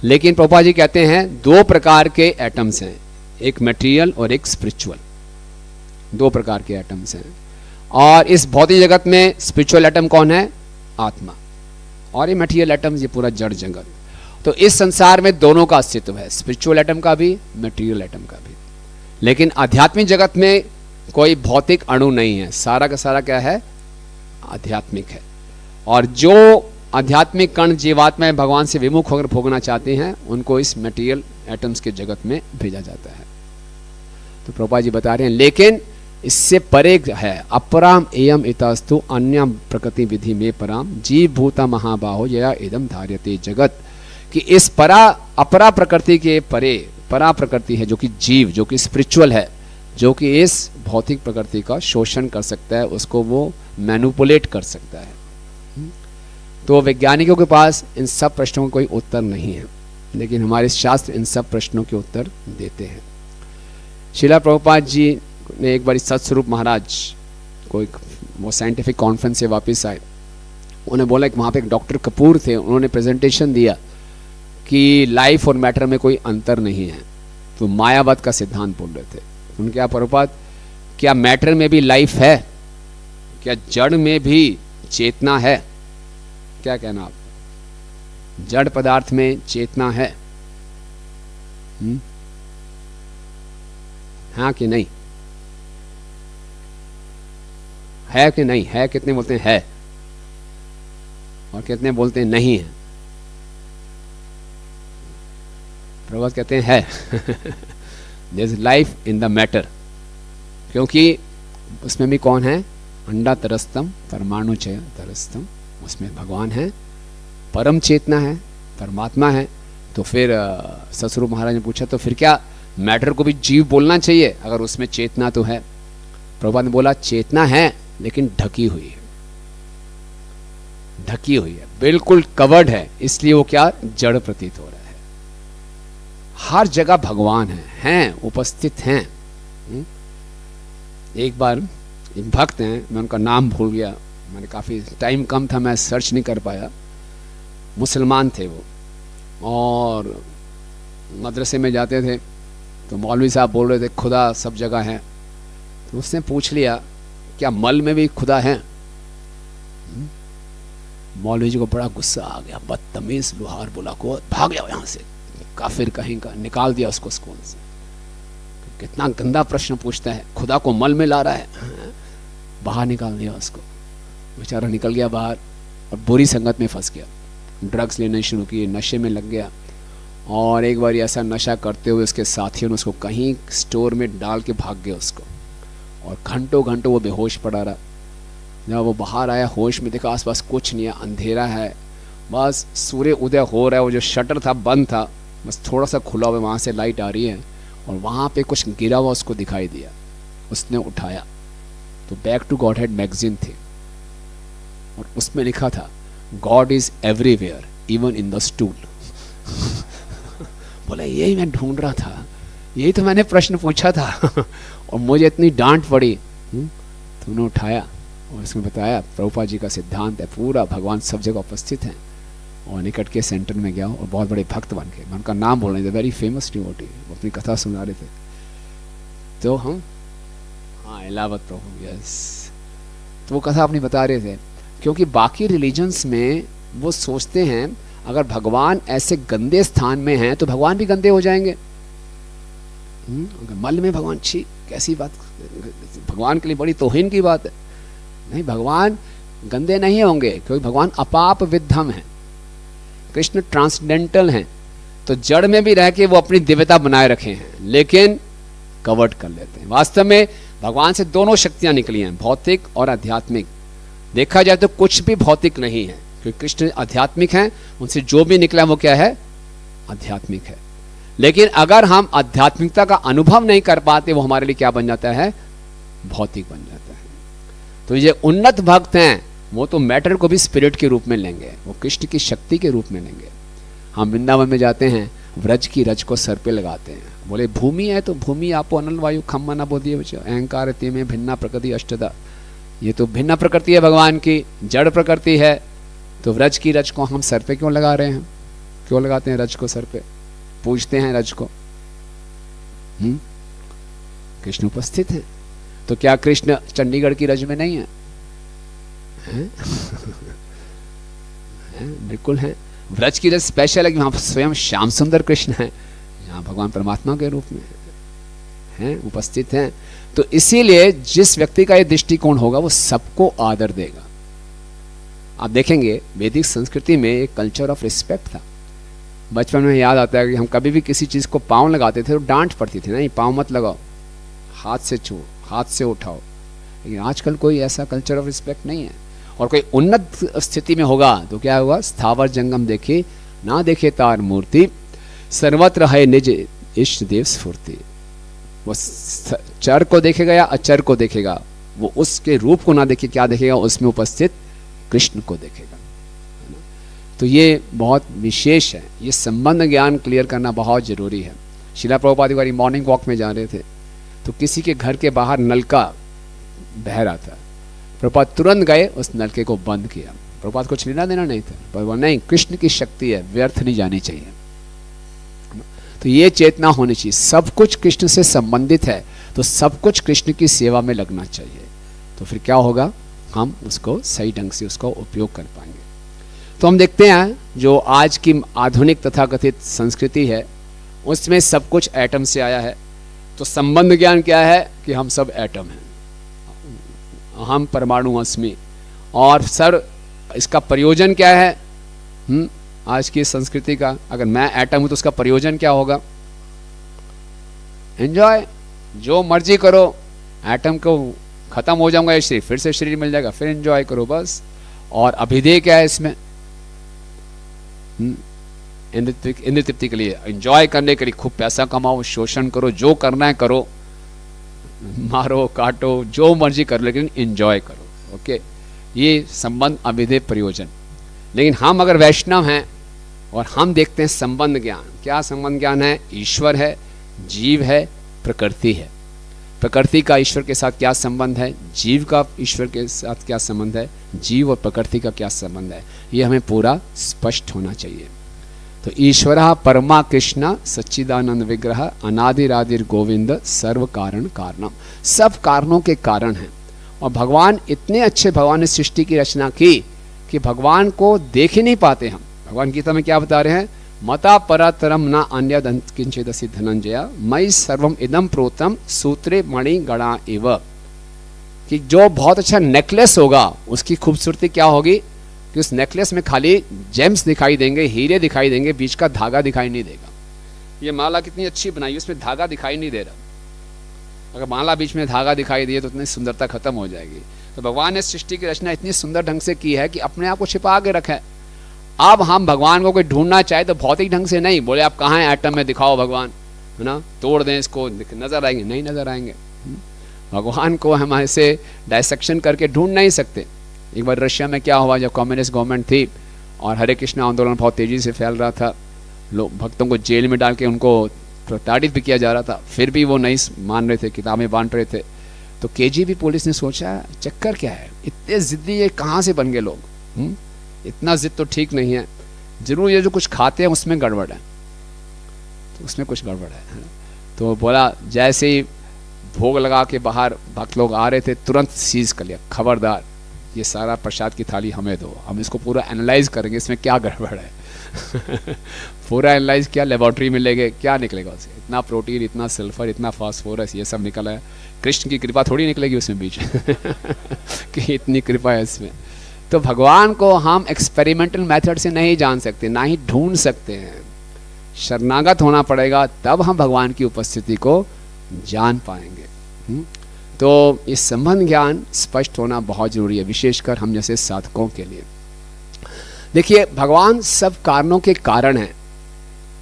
लेकिन प्रभुपाद जी कहते हैं 2 प्रकार के एटम्स हैं, एक मटेरियल और एक स्पिरिचुअल। 2 प्रकार के एटम्स हैं, और इस भौतिक जगत में स्पिरिचुअल एटम कौन है? आत्मा। और ये मटेरियल एटम्स, ये पूरा जड़ जगत। तो इस संसार में दोनों का अस्तित्व है, स्पिरिचुअल एटम का भी, मटेरियल एटम का भी। लेकिन आध्यात्मिक जगत में कोई भौतिक अणु नहीं है, सारा का सारा क्या है? आध्यात्मिक है। और जो आध्यात्मिक कण जीवात्मा भगवान से विमुख होकर भोगना चाहते हैं, उनको इस मटेरियल एटम्स के जगत में भेजा जाता है। तो प्रभुपाद जी बता रहे हैं लेकिन इससे परे है, अपराम एयम इतस्तु अन्य प्रकृति विधि में पराम जीव भूता महाबाहो या इदम धार्यते जगत, कि इस अपरा प्रकृति के परे परा प्रकृति है जो कि जीव, जो कि स्पिरिचुअल है, जो कि इस भौतिक प्रकृति का शोषण कर सकता है, उसको वो मैनिपुलेट कर सकता है। तो वैज्ञानिकों के पास इन सब प्रश्नों का कोई उत्तर नहीं है, लेकिन हमारे शास्त्र इन सब प्रश्नों के उत्तर देते हैं। श्रीला प्रभुपाद जी ने एक बार सतस्वरूप महाराज को वो साइंटिफिक कॉन्फ्रेंस से वापस आए, उन्हें बोला कि वहाँ पे एक डॉक्टर कपूर थे, उन्होंने प्रेजेंटेशन दिया कि लाइफ और मैटर में कोई अंतर नहीं है। तो मायावाद का सिद्धांत बोल रहे थे। उनके यहाँ प्रभुपाद, क्या मैटर में भी लाइफ है? क्या जड़ में भी चेतना है? क्या कहना आप? जड़ पदार्थ में चेतना है? हाँ कि नहीं? है कि नहीं है? कितने बोलते हैं है और कितने बोलते हैं नहीं है? प्रभात कहते हैं है। There is life in the matter, क्योंकि उसमें भी कौन है? अंडा तरस्तम परमाणु चय तरस्तम, उसमें भगवान है, परम चेतना है, परमात्मा है। तो फिर सतस्वरूप महाराज ने पूछा तो फिर क्या मैटर को भी जीव बोलना चाहिए अगर उसमें चेतना तो है? प्रभुपाद ने बोला चेतना है लेकिन ढकी हुई है, ढकी हुई है, बिल्कुल कवर्ड है, इसलिए वो क्या जड़ प्रतीत हो रहा है। हर जगह भगवान हैं, उपस्थित हैं। एक बार एक भक्त हैं, मैं उनका नाम भूल गया, मैंने काफ़ी टाइम कम था, मैं सर्च नहीं कर पाया। मुसलमान थे वो और मदरसे में जाते थे, तो मौलवी साहब बोल रहे थे खुदा सब जगह है। तो उसने पूछ लिया क्या मल में भी खुदा है? मौलवी जी को बड़ा गुस्सा आ गया, बदतमीज लुहार बोला को भाग जाओ यहाँ से, काफिर कहीं का, निकाल दिया उसको स्कूल से। कितना गंदा प्रश्न पूछता है, खुदा को मल में ला रहा है। बाहर निकाल दिया उसको, बेचारा निकल गया बाहर और बुरी संगत में फंस गया, ड्रग्स लेने शुरू किए, नशे में लग गया। और एक बार ऐसा नशा करते हुए उसके साथियों ने उसको कहीं स्टोर में डाल के भाग गया उसको, और घंटों घंटों वो बेहोश पड़ा रहा। जब वो बाहर आया होश में, देखा आसपास कुछ नहीं है, अंधेरा है, बस सूर्य उदय हो रहा है, वो जो शटर था बंद था, बस थोड़ा सा खुला हुआ, वहाँ से लाइट आ रही है और वहाँ पे कुछ गिरा हुआ उसको दिखाई दिया। उसने उठाया तो back to godhead magazine थी और उसमें लिखा था God is everywhere even in the stool. बोला यही मैं ढूंढ रहा था, यही तो मैंने प्रश्न पूछा था और मुझे इतनी डांट पड़ी। तो उन्होंने उठाया और इसमें बताया प्रभुपाद जी का सिद्धांत है पूरा, भगवान सब जगह उपस्थित हैं। और निकट के सेंटर में गया और बहुत बड़े भक्त बन गए। मैं उनका नाम बोल रहे थे, वेरी फेमस डिवोटी, वो अपनी कथा सुना रहे थे। तो हम हाँ इलावत प्रभु, यस, तो वो कथा अपनी बता रहे थे। क्योंकि बाकी रिलीजन्स में वो सोचते हैं अगर भगवान ऐसे गंदे स्थान में हैं तो भगवान भी गंदे हो जाएंगे। अगर मल में भगवान, छी कैसी बात, भगवान के लिए बड़ी तौहीन की बात है। नहीं, भगवान गंदे नहीं होंगे क्योंकि भगवान अपाप विद्धम है, कृष्ण ट्रांसडेंटल हैं। तो जड़ में भी रह के वो अपनी दिव्यता बनाए रखे हैं, लेकिन कवर्ड कर लेते हैं। वास्तव में भगवान से दोनों शक्तियां निकली हैं, भौतिक और आध्यात्मिक। देखा जाए तो कुछ भी भौतिक नहीं है क्योंकि कृष्ण आध्यात्मिक हैं, उनसे जो भी निकला वो क्या है, आध्यात्मिक है। लेकिन अगर हम आध्यात्मिकता का अनुभव नहीं कर पाते, वो हमारे लिए क्या बन जाता है, भौतिक बन जाता है। तो ये उन्नत भक्त हैं, वो तो मैटर को भी स्पिरिट के रूप में लेंगे, वो कृष्ण की शक्ति के रूप में लेंगे। हम वृंदावन में जाते हैं, व्रज की रज को सर पे लगाते हैं, बोले भूमि है तो भूमि आपो अनल वायु खम्मा न बोधिए अहंकार ते में भिन्ना प्रकृति अष्टदा। ये तो भिन्न प्रकृति है भगवान की, जड़ प्रकृति है। तो व्रज की रज को हम सर पे क्यों लगा रहे हैं, क्यों लगाते हैं रज को सर पे, पूजते हैं रज को। कृष्ण उपस्थित हैं, तो क्या कृष्ण चंडीगढ़ की रज में नहीं है? बिल्कुल है। व्रज की रज स्पेशल है कि वहां स्वयं श्याम सुंदर कृष्ण है, यहाँ भगवान परमात्मा के रूप में हैं, उपस्थित हैं। तो इसीलिए जिस व्यक्ति का ये दृष्टिकोण होगा वो सबको आदर देगा। आप देखेंगे वैदिक संस्कृति में एक कल्चर ऑफ रिस्पेक्ट था। बचपन में याद आता है कि हम कभी भी किसी चीज़ को पाँव लगाते थे तो डांट पड़ती थी, नहीं पाँव मत लगाओ, हाथ से छुओ, हाथ से उठाओ। लेकिन आजकल कोई ऐसा कल्चर ऑफ रिस्पेक्ट नहीं है। और कोई उन्नत स्थिति में होगा तो क्या होगा, स्थावर जंगम देखे ना देखे तार मूर्ति, सर्वत्र है निज इष्ट देव स्फूर्ति। वो चर को देखेगा या अचर को देखेगा, वो उसके रूप को ना देखे क्या देखेगा, उसमें उपस्थित कृष्ण को देखेगा। तो ये बहुत विशेष है, ये संबंध ज्ञान क्लियर करना बहुत जरूरी है। शिला प्रभुपाद एक बार मॉर्निंग वॉक में जा रहे थे तो किसी के घर के बाहर नलका बह रहा था, प्रभुपाद तुरंत गए उस नलके को बंद किया। प्रभुपाद कुछ लेना देना नहीं था, पर नहीं, कृष्ण की शक्ति है, व्यर्थ नहीं जानी चाहिए। तो ये चेतना होनी चाहिए, सब कुछ कृष्ण से संबंधित है तो सब कुछ कृष्ण की सेवा में लगना चाहिए। तो फिर क्या होगा, हम उसको सही ढंग से उसका उपयोग कर पाएंगे। तो हम देखते हैं जो आज की आधुनिक तथाकथित संस्कृति है उसमें सब कुछ एटम से आया है। तो संबंध ज्ञान क्या है कि हम सब एटम हैं, हम परमाणु अस्मि। और सर इसका प्रयोजन क्या है आज की संस्कृति का, अगर मैं एटम हूं तो उसका प्रयोजन क्या होगा, एंजॉय, जो मर्जी करो, एटम को खत्म हो जाऊंगा ये शरीर, फिर से शरीर मिल जाएगा, फिर एंजॉय करो बस। और अभिधेय क्या है इसमें, इंद्र तृप्ति के लिए, एंजॉय करने के लिए खूब पैसा कमाओ, शोषण करो, जो करना है करो, मारो काटो जो मर्जी करो, लेकिन एंजॉय करो। ओके, ये संबंध अभिधेय प्रयोजन। लेकिन हम अगर वैष्णव हैं और हम देखते हैं संबंध ज्ञान, क्या संबंध ज्ञान है, ईश्वर है, जीव है, प्रकृति है। प्रकृति का ईश्वर के साथ क्या संबंध है, जीव का ईश्वर के साथ क्या संबंध है, जीव और प्रकृति का क्या संबंध है, ये हमें पूरा स्पष्ट होना चाहिए। तो ईश्वरः परमा कृष्ण सच्चिदानंद विग्रह अनादिरादिर गोविंद सर्व कारण कारणम, सब कारणों के कारण हैं। और भगवान इतने अच्छे, भगवान ने सृष्टि की रचना की कि भगवान को देख ही नहीं पाते हम। भगवान गीता में क्या बता रहे हैं, मता परातरम न अन्य किंचिदसि धनंजय मयि सर्वम इदम प्रोतम सूत्रे मणि गणा इव, कि जो बहुत अच्छा नेकलेस होगा उसकी खूबसूरती क्या होगी कि उस नेकलेस में खाली जेम्स दिखाई देंगे, हीरे दिखाई देंगे, बीच का धागा दिखाई नहीं देगा। ये माला कितनी अच्छी बनाई, उसमें धागा दिखाई नहीं दे रहा, अगर माला बीच में धागा दिखाई दिए तो उतनी सुंदरता खत्म हो जाएगी। तो भगवान ने सृष्टि की रचना इतनी सुंदर ढंग से की है कि अपने आप को छिपा के रखा है। अब हम भगवान को कोई ढूंढना चाहे तो भौतिक ढंग से नहीं, बोले आप कहाँ हैं एटम में दिखाओ भगवान, है ना, तोड़ दें इसको, नजर आएंगे, नहीं नजर आएंगे। भगवान को हम ऐसे डायसेक्शन करके ढूंढ नहीं सकते। एक बार रशिया में क्या हुआ, जब कम्युनिस्ट गवर्नमेंट थी और हरे कृष्ण आंदोलन बहुत तेजी से फैल रहा था, लोग भक्तों को जेल में डाल के उनको प्रताड़ित भी किया जा रहा था, फिर भी वो नहीं मान रहे थे, किताबें बांट रहे थे। तो केजीबी पुलिस ने सोचा चक्कर क्या है, इतने जिद्दी ये कहाँ से बन गए लोग, इतना जिद तो ठीक नहीं है, जरूर ये जो कुछ खाते हैं उसमें गड़बड़ है, तो उसमें कुछ गड़बड़ है। तो बोला जैसे ही भोग लगा के बाहर भक्त लोग आ रहे थे तुरंत सीज कर लिया, खबरदार ये सारा प्रसाद की थाली हमें दो, हम इसको पूरा एनालाइज करेंगे इसमें क्या गड़बड़ है। पूरा एनालाइज किया, लेबोरेटरी में ले गए, क्या निकलेगा उससे, इतना प्रोटीन, इतना सल्फर, इतना फास्फोरस, ये सब निकला है। कृष्ण की कृपा थोड़ी निकलेगी उसमें बीच कि इतनी कृपा है इसमें। तो भगवान को हम एक्सपेरिमेंटल मेथड से नहीं जान सकते, ना ही ढूंढ सकते हैं, शरणागत होना पड़ेगा, तब हम भगवान की उपस्थिति को जान पाएंगे। तो इस संबंध ज्ञान स्पष्ट होना बहुत जरूरी है, विशेषकर हम जैसे साधकों के लिए। देखिए भगवान सब कारणों के कारण है,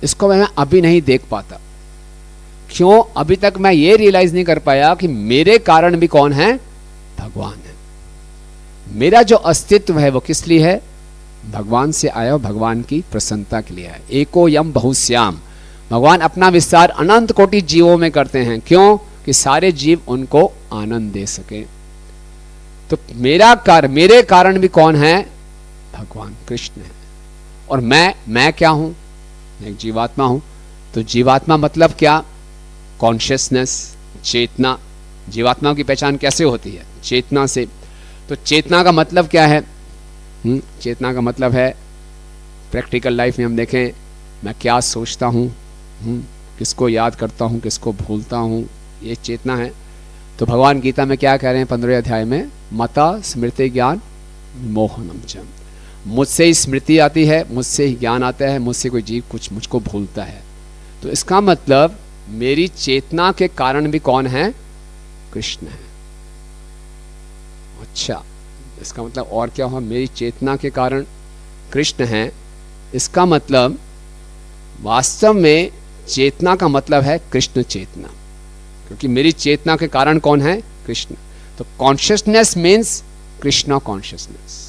इसको मैं अभी नहीं देख पाता। क्यों? अभी तक मैं ये रियलाइज नहीं कर पाया कि मेरे कारण भी कौन है, भगवान है। मेरा जो अस्तित्व है वो किस लिए है, भगवान से आया, भगवान की प्रसन्नता के लिए है। एको यम बहुश्याम, भगवान अपना विस्तार अनंत कोटि जीवों में करते हैं, क्यों? कि सारे जीव उनको आनंद दे सके। तो मेरे कारण भी कौन है, भगवान कृष्ण है। और मैं क्या हूं, मैं एक जीवात्मा हूं। तो जीवात्मा मतलब क्या, कॉन्शियसनेस, चेतना। जीवात्मा की पहचान कैसे होती है, चेतना से। तो चेतना का मतलब क्या है, चेतना का मतलब है प्रैक्टिकल लाइफ में हम देखें, मैं क्या सोचता हूं, किसको याद करता हूं, किसको भूलता हूं, ये चेतना है। तो भगवान गीता में क्या कह रहे हैं 15वें अध्याय में, मता स्मृति ज्ञान मोहनम च, मुझसे ही स्मृति आती है, मुझसे ही ज्ञान आता है, मुझसे कोई जीव कुछ मुझको भूलता है। तो इसका मतलब मेरी चेतना के कारण भी कौन है? कृष्ण है। अच्छा, इसका मतलब और क्या हुआ? मेरी चेतना के कारण कृष्ण है। इसका मतलब वास्तव में चेतना का मतलब है कृष्ण चेतना, क्योंकि मेरी चेतना के कारण कौन है? कृष्ण। तो कॉन्शियसनेस मीन्स कृष्णा कॉन्शियसनेस।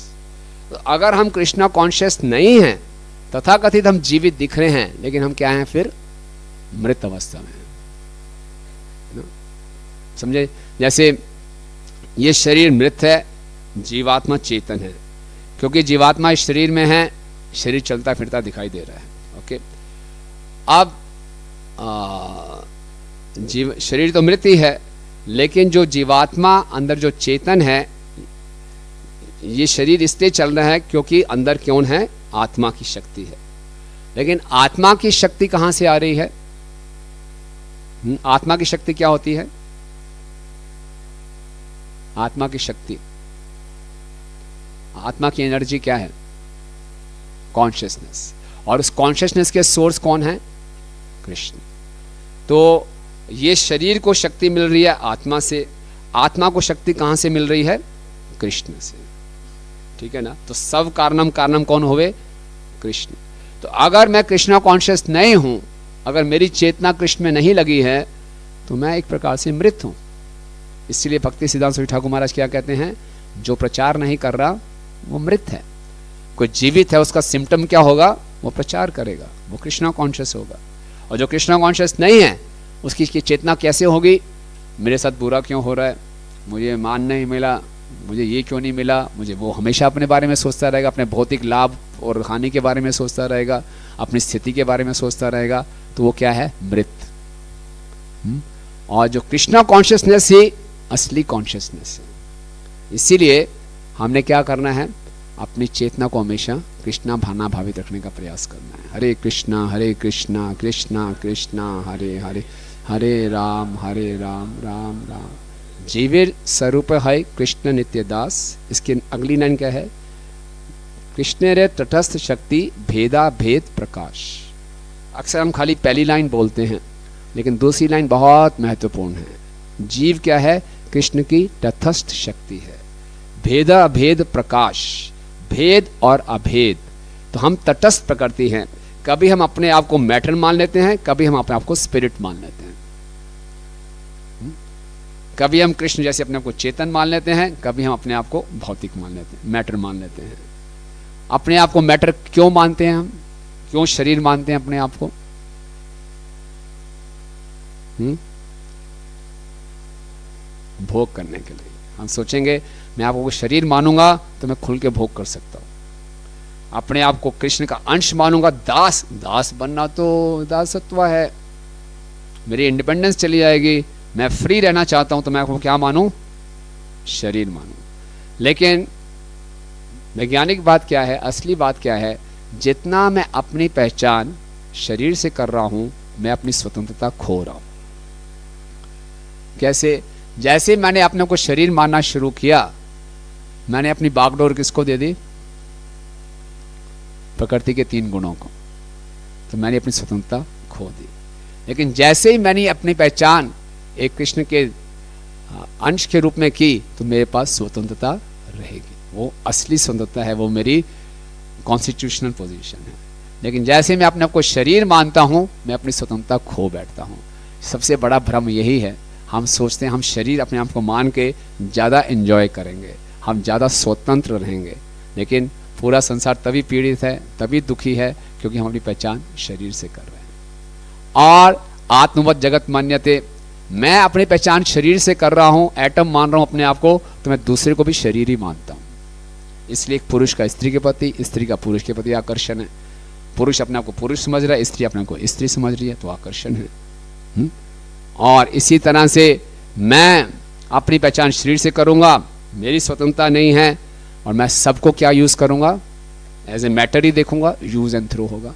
तो अगर हम कृष्णा कॉन्शियस नहीं हैं, तथाकथित हम जीवित दिख रहे हैं, लेकिन हम क्या हैं? फिर मृत अवस्था में हैं। समझे? जैसे ये शरीर मृत है, जीवात्मा चेतन है। क्योंकि जीवात्मा इस शरीर में है, शरीर चलता फिरता दिखाई दे रहा है। ओके, अब शरीर तो मृत ही है, लेकिन जो जीवात्मा अंदर जो चेतन है, ये शरीर इसलिए चल रहा है क्योंकि अंदर कौन है? आत्मा की शक्ति है। लेकिन आत्मा की शक्ति कहां से आ रही है? आत्मा की शक्ति क्या होती है? आत्मा की शक्ति, आत्मा की एनर्जी क्या है? कॉन्शियसनेस। और उस कॉन्शियसनेस के सोर्स कौन है? कृष्ण। तो ये शरीर को शक्ति मिल रही है आत्मा से, आत्मा को शक्ति कहां से मिल रही है? कृष्ण से। ठीक है ना? तो सब कारणम कारणम कौन होवे? कृष्ण। तो अगर मैं कृष्णा कॉन्शियस नहीं हूं, अगर मेरी चेतना कृष्ण में नहीं लगी है, तो मैं एक प्रकार से मृत हूं। इसलिए भक्ति सिद्धांत स्वामी ठाकुर महाराज क्या कहते हैं? जो प्रचार नहीं कर रहा वो मृत है। कोई जीवित है, उसका सिम्टम क्या होगा? वो प्रचार करेगा, वो कृष्णा कॉन्शियस होगा। और जो कृष्णा कॉन्शियस नहीं है, उसकी चेतना कैसे होगी? मेरे साथ बुरा क्यों हो रहा है, मुझे मान नहीं मिला, मुझे ये क्यों नहीं मिला, मुझे वो हमेशा अपने बारे में सोचता रहेगा, अपने भौतिक लाभ और हानि के बारे में सोचता रहेगा, अपनी स्थिति के बारे में सोचता रहेगा। तो वो क्या है? मृत। और जो कृष्णा कॉन्शियसनेस ही असली कॉन्शियसनेस है। इसीलिए हमने क्या करना है? अपनी चेतना को हमेशा कृष्णा भावना भावित रखने का प्रयास करना है। हरे कृष्णा कृष्णा कृष्णा हरे हरे, हरे राम राम राम। जीवेर स्वरूप है कृष्ण नित्य दास। इसकी अगली लाइन क्या है? कृष्ण रे तटस्थ शक्ति भेदा भेद प्रकाश। अक्सर हम खाली पहली लाइन बोलते हैं, लेकिन दूसरी लाइन बहुत महत्वपूर्ण है। जीव क्या है? कृष्ण की तटस्थ शक्ति है। भेदा भेद प्रकाश, भेद और अभेद। तो हम तटस्थ प्रकृति हैं। कभी हम अपने आप को मैटर मान लेते हैं, कभी हम अपने आप को स्पिरिट मान लेते हैं। कभी हम कृष्ण जैसे अपने आप को चेतन मान लेते हैं, कभी हम अपने आप को भौतिक मान लेते हैं, मैटर मान लेते हैं। अपने आप को मैटर क्यों मानते हैं हम? क्यों शरीर मानते हैं अपने आप को? भोग करने के लिए। हम सोचेंगे मैं आपको शरीर मानूंगा तो मैं खुल के भोग कर सकता हूं। अपने आप को कृष्ण का अंश मानूंगा, दास बनना तो दासत्व है, मेरी इंडिपेंडेंस चली जाएगी। मैं फ्री रहना चाहता हूं तो मैं आपको क्या मानूं? शरीर मानूं। लेकिन वैज्ञानिक बात क्या है? असली बात क्या है? जितना मैं अपनी पहचान शरीर से कर रहा हूं, मैं अपनी स्वतंत्रता खो रहा हूं। कैसे? जैसे मैंने अपने को शरीर मानना शुरू किया, मैंने अपनी बागडोर किसको दे दी? प्रकृति के 3 गुणों को। तो मैंने अपनी स्वतंत्रता खो दी। लेकिन जैसे ही मैंने अपनी पहचान एक कृष्ण के अंश के रूप में की, तो मेरे पास स्वतंत्रता रहेगी। वो असली स्वतंत्रता है, वो मेरी कॉन्स्टिट्यूशनल पोजीशन है। लेकिन जैसे मैं अपने आप को शरीर मानता हूं, मैं अपनी स्वतंत्रता खो बैठता हूं। सबसे बड़ा भ्रम यही है। हम सोचते हैं हम शरीर अपने आप को मान के ज़्यादा एंजॉय करेंगे, हम ज़्यादा स्वतंत्र रहेंगे। लेकिन पूरा संसार तभी पीड़ित है, तभी दुखी है, क्योंकि हम अपनी पहचान शरीर से कर रहे हैं। और आत्मवत जगत मान्यते, मैं अपनी पहचान शरीर से कर रहा हूं, एटम मान रहा हूं अपने आप को, तो मैं दूसरे को भी शरीर ही मानता हूं। इसलिए एक पुरुष का स्त्री के प्रति, स्त्री का पुरुष के प्रति आकर्षण है। पुरुष अपने आप को पुरुष समझ रहा है, स्त्री अपने आप को स्त्री समझ रही है, तो आकर्षण है। और इसी तरह से मैं अपनी पहचान शरीर से करूंगा, मेरी स्वतंत्रता नहीं है, और मैं सबको क्या यूज करूंगा? एज ए मैटर ही देखूंगा, यूज एंड थ्रो होगा।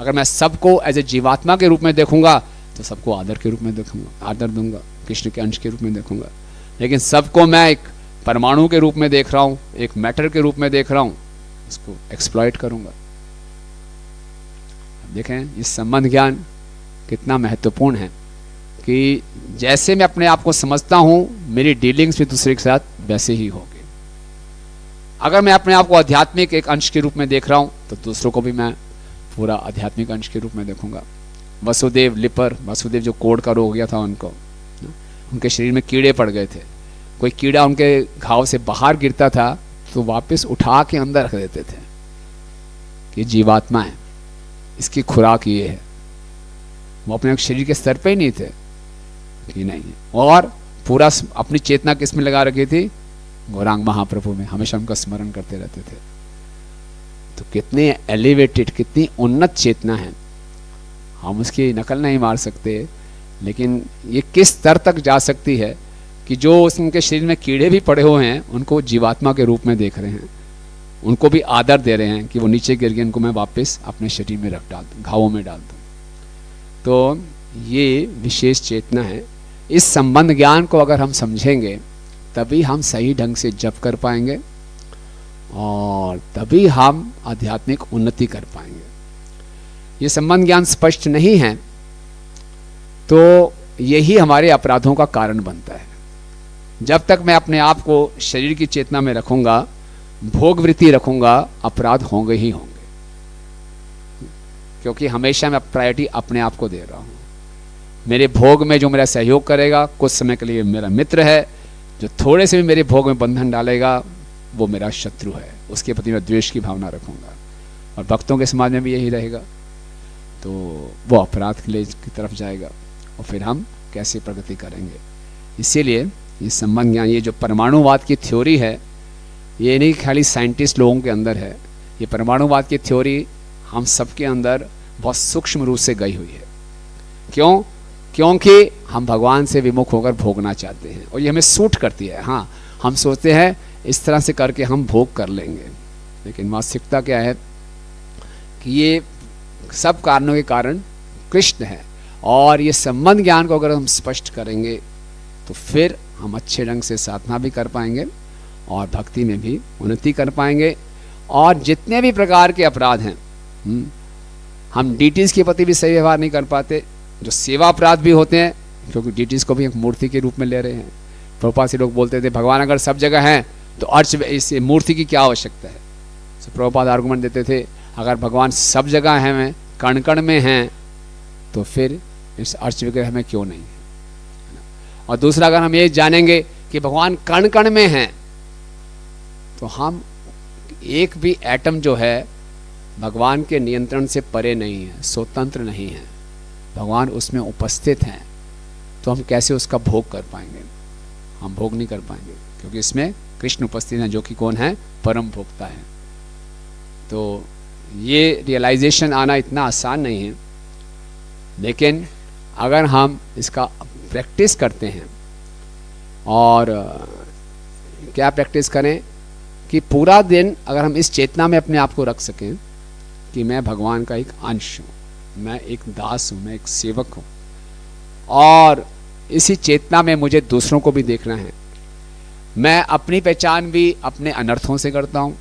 अगर मैं सबको एज ए जीवात्मा के रूप में देखूंगा, तो सबको आदर के रूप में देखूंगा, आदर दूंगा, कृष्ण के अंश के रूप में देखूंगा। लेकिन सबको मैं एक परमाणु के रूप में देख रहा हूं, एक मैटर के रूप में देख रहा हूं, उसको एक्सप्लॉइट करूँगा। देखें इस संबंध ज्ञान कितना महत्वपूर्ण है कि जैसे मैं अपने आप को समझता हूँ मेरी डीलिंग्स भी दूसरे के साथ वैसे ही होगी। अगर मैं अपने आप को आध्यात्मिक एक अंश के रूप में देख रहा हूँ तो दूसरों को भी मैं पूरा आध्यात्मिक अंश के रूप में देखूंगा। वसुदेव लिपर, वसुदेव जो कोढ़ का रोग हो गया था उनको, उनके शरीर में कीड़े पड़ गए थे, कोई कीड़ा उनके घाव से बाहर गिरता था तो वापस उठा के अंदर रख देते थे कि जीवात्मा है, इसकी खुराक ये है। वो अपने शरीर के स्तर पे ही नहीं थे कि नहीं, और पूरा अपनी चेतना किस में लगा रखी थी, गौरांग महाप्रभु में, हमेशा उनका स्मरण करते रहते थे। तो कितने एलिवेटेड, कितनी उन्नत चेतना है, हम उसकी नकल नहीं मार सकते, लेकिन ये किस स्तर तक जा सकती है कि जो उनके शरीर में कीड़े भी पड़े हुए हैं उनको जीवात्मा के रूप में देख रहे हैं, उनको भी आदर दे रहे हैं कि वो नीचे गिर गए, उनको मैं वापस अपने शरीर में रख डाल दूँ, घावों में डाल दूँ। तो ये विशेष चेतना है। इस संबंध ज्ञान को अगर हम समझेंगे तभी हम सही ढंग से जप कर पाएंगे और तभी हम आध्यात्मिक उन्नति कर पाएंगे। ये संबंध ज्ञान स्पष्ट नहीं है तो यही हमारे अपराधों का कारण बनता है। जब तक मैं अपने आप को शरीर की चेतना में रखूंगा, भोग वृत्ति रखूंगा, अपराध होंगे ही होंगे, क्योंकि हमेशा मैं प्रायोरिटी अपने आप को दे रहा हूं। मेरे भोग में जो मेरा सहयोग करेगा कुछ समय के लिए मेरा मित्र है, जो थोड़े से भी मेरे भोग में बंधन डालेगा वो मेरा शत्रु है, उसके प्रति मैं द्वेष की भावना रखूंगा। और भक्तों के समाज में भी यही रहेगा, तो वो अपराध के लिए की तरफ जाएगा और फिर हम कैसे प्रगति करेंगे। इसीलिए ये संबंध ज्ञान, ये जो परमाणुवाद की थ्योरी है, ये नहीं खाली साइंटिस्ट लोगों के अंदर है, ये परमाणुवाद की थ्योरी हम सबके अंदर बहुत सूक्ष्म रूप से गई हुई है। क्यों? क्योंकि हम भगवान से विमुख होकर भोगना चाहते हैं और ये हमें सूट करती है। हाँ, हम सोचते हैं इस तरह से करके हम भोग कर लेंगे, लेकिन वास्तविकता क्या है कि ये सब कारणों के कारण कृष्ण है। और ये संबंध ज्ञान को अगर हम स्पष्ट करेंगे तो फिर हम अच्छे ढंग से साधना भी कर पाएंगे और भक्ति में भी उन्नति कर पाएंगे। और जितने भी प्रकार के अपराध हैं, हम डीटीज के प्रति भी सही व्यवहार नहीं कर पाते, जो सेवा अपराध भी होते हैं, क्योंकि डीटीज को भी एक मूर्ति के रूप में ले रहे हैं। प्रभुपाद से लोग बोलते थे भगवान अगर सब जगह हैं तो अर्च इस मूर्ति की क्या आवश्यकता है। तो प्रभुपाद आर्गुमेंट देते थे अगर भगवान सब जगह हैं, में कण कण में हैं, तो फिर इस अर्च विग्रह में क्यों नहीं है। और दूसरा, अगर हम ये जानेंगे कि भगवान कण कण में हैं तो हम एक भी एटम जो है भगवान के नियंत्रण से परे नहीं है, स्वतंत्र नहीं है, भगवान उसमें उपस्थित हैं, तो हम कैसे उसका भोग कर पाएंगे। हम भोग नहीं कर पाएंगे क्योंकि इसमें कृष्ण उपस्थित हैं, जो कि कौन है, परम भोक्ता है। तो ये रियलाइजेशन आना इतना आसान नहीं है, लेकिन अगर हम इसका प्रैक्टिस करते हैं, और क्या प्रैक्टिस करें कि पूरा दिन अगर हम इस चेतना में अपने आप को रख सकें कि मैं भगवान का एक अंश हूँ, मैं एक दास हूँ, मैं एक सेवक हूँ, और इसी चेतना में मुझे दूसरों को भी देखना है। मैं अपनी पहचान भी अपने अनर्थों से करता हूँ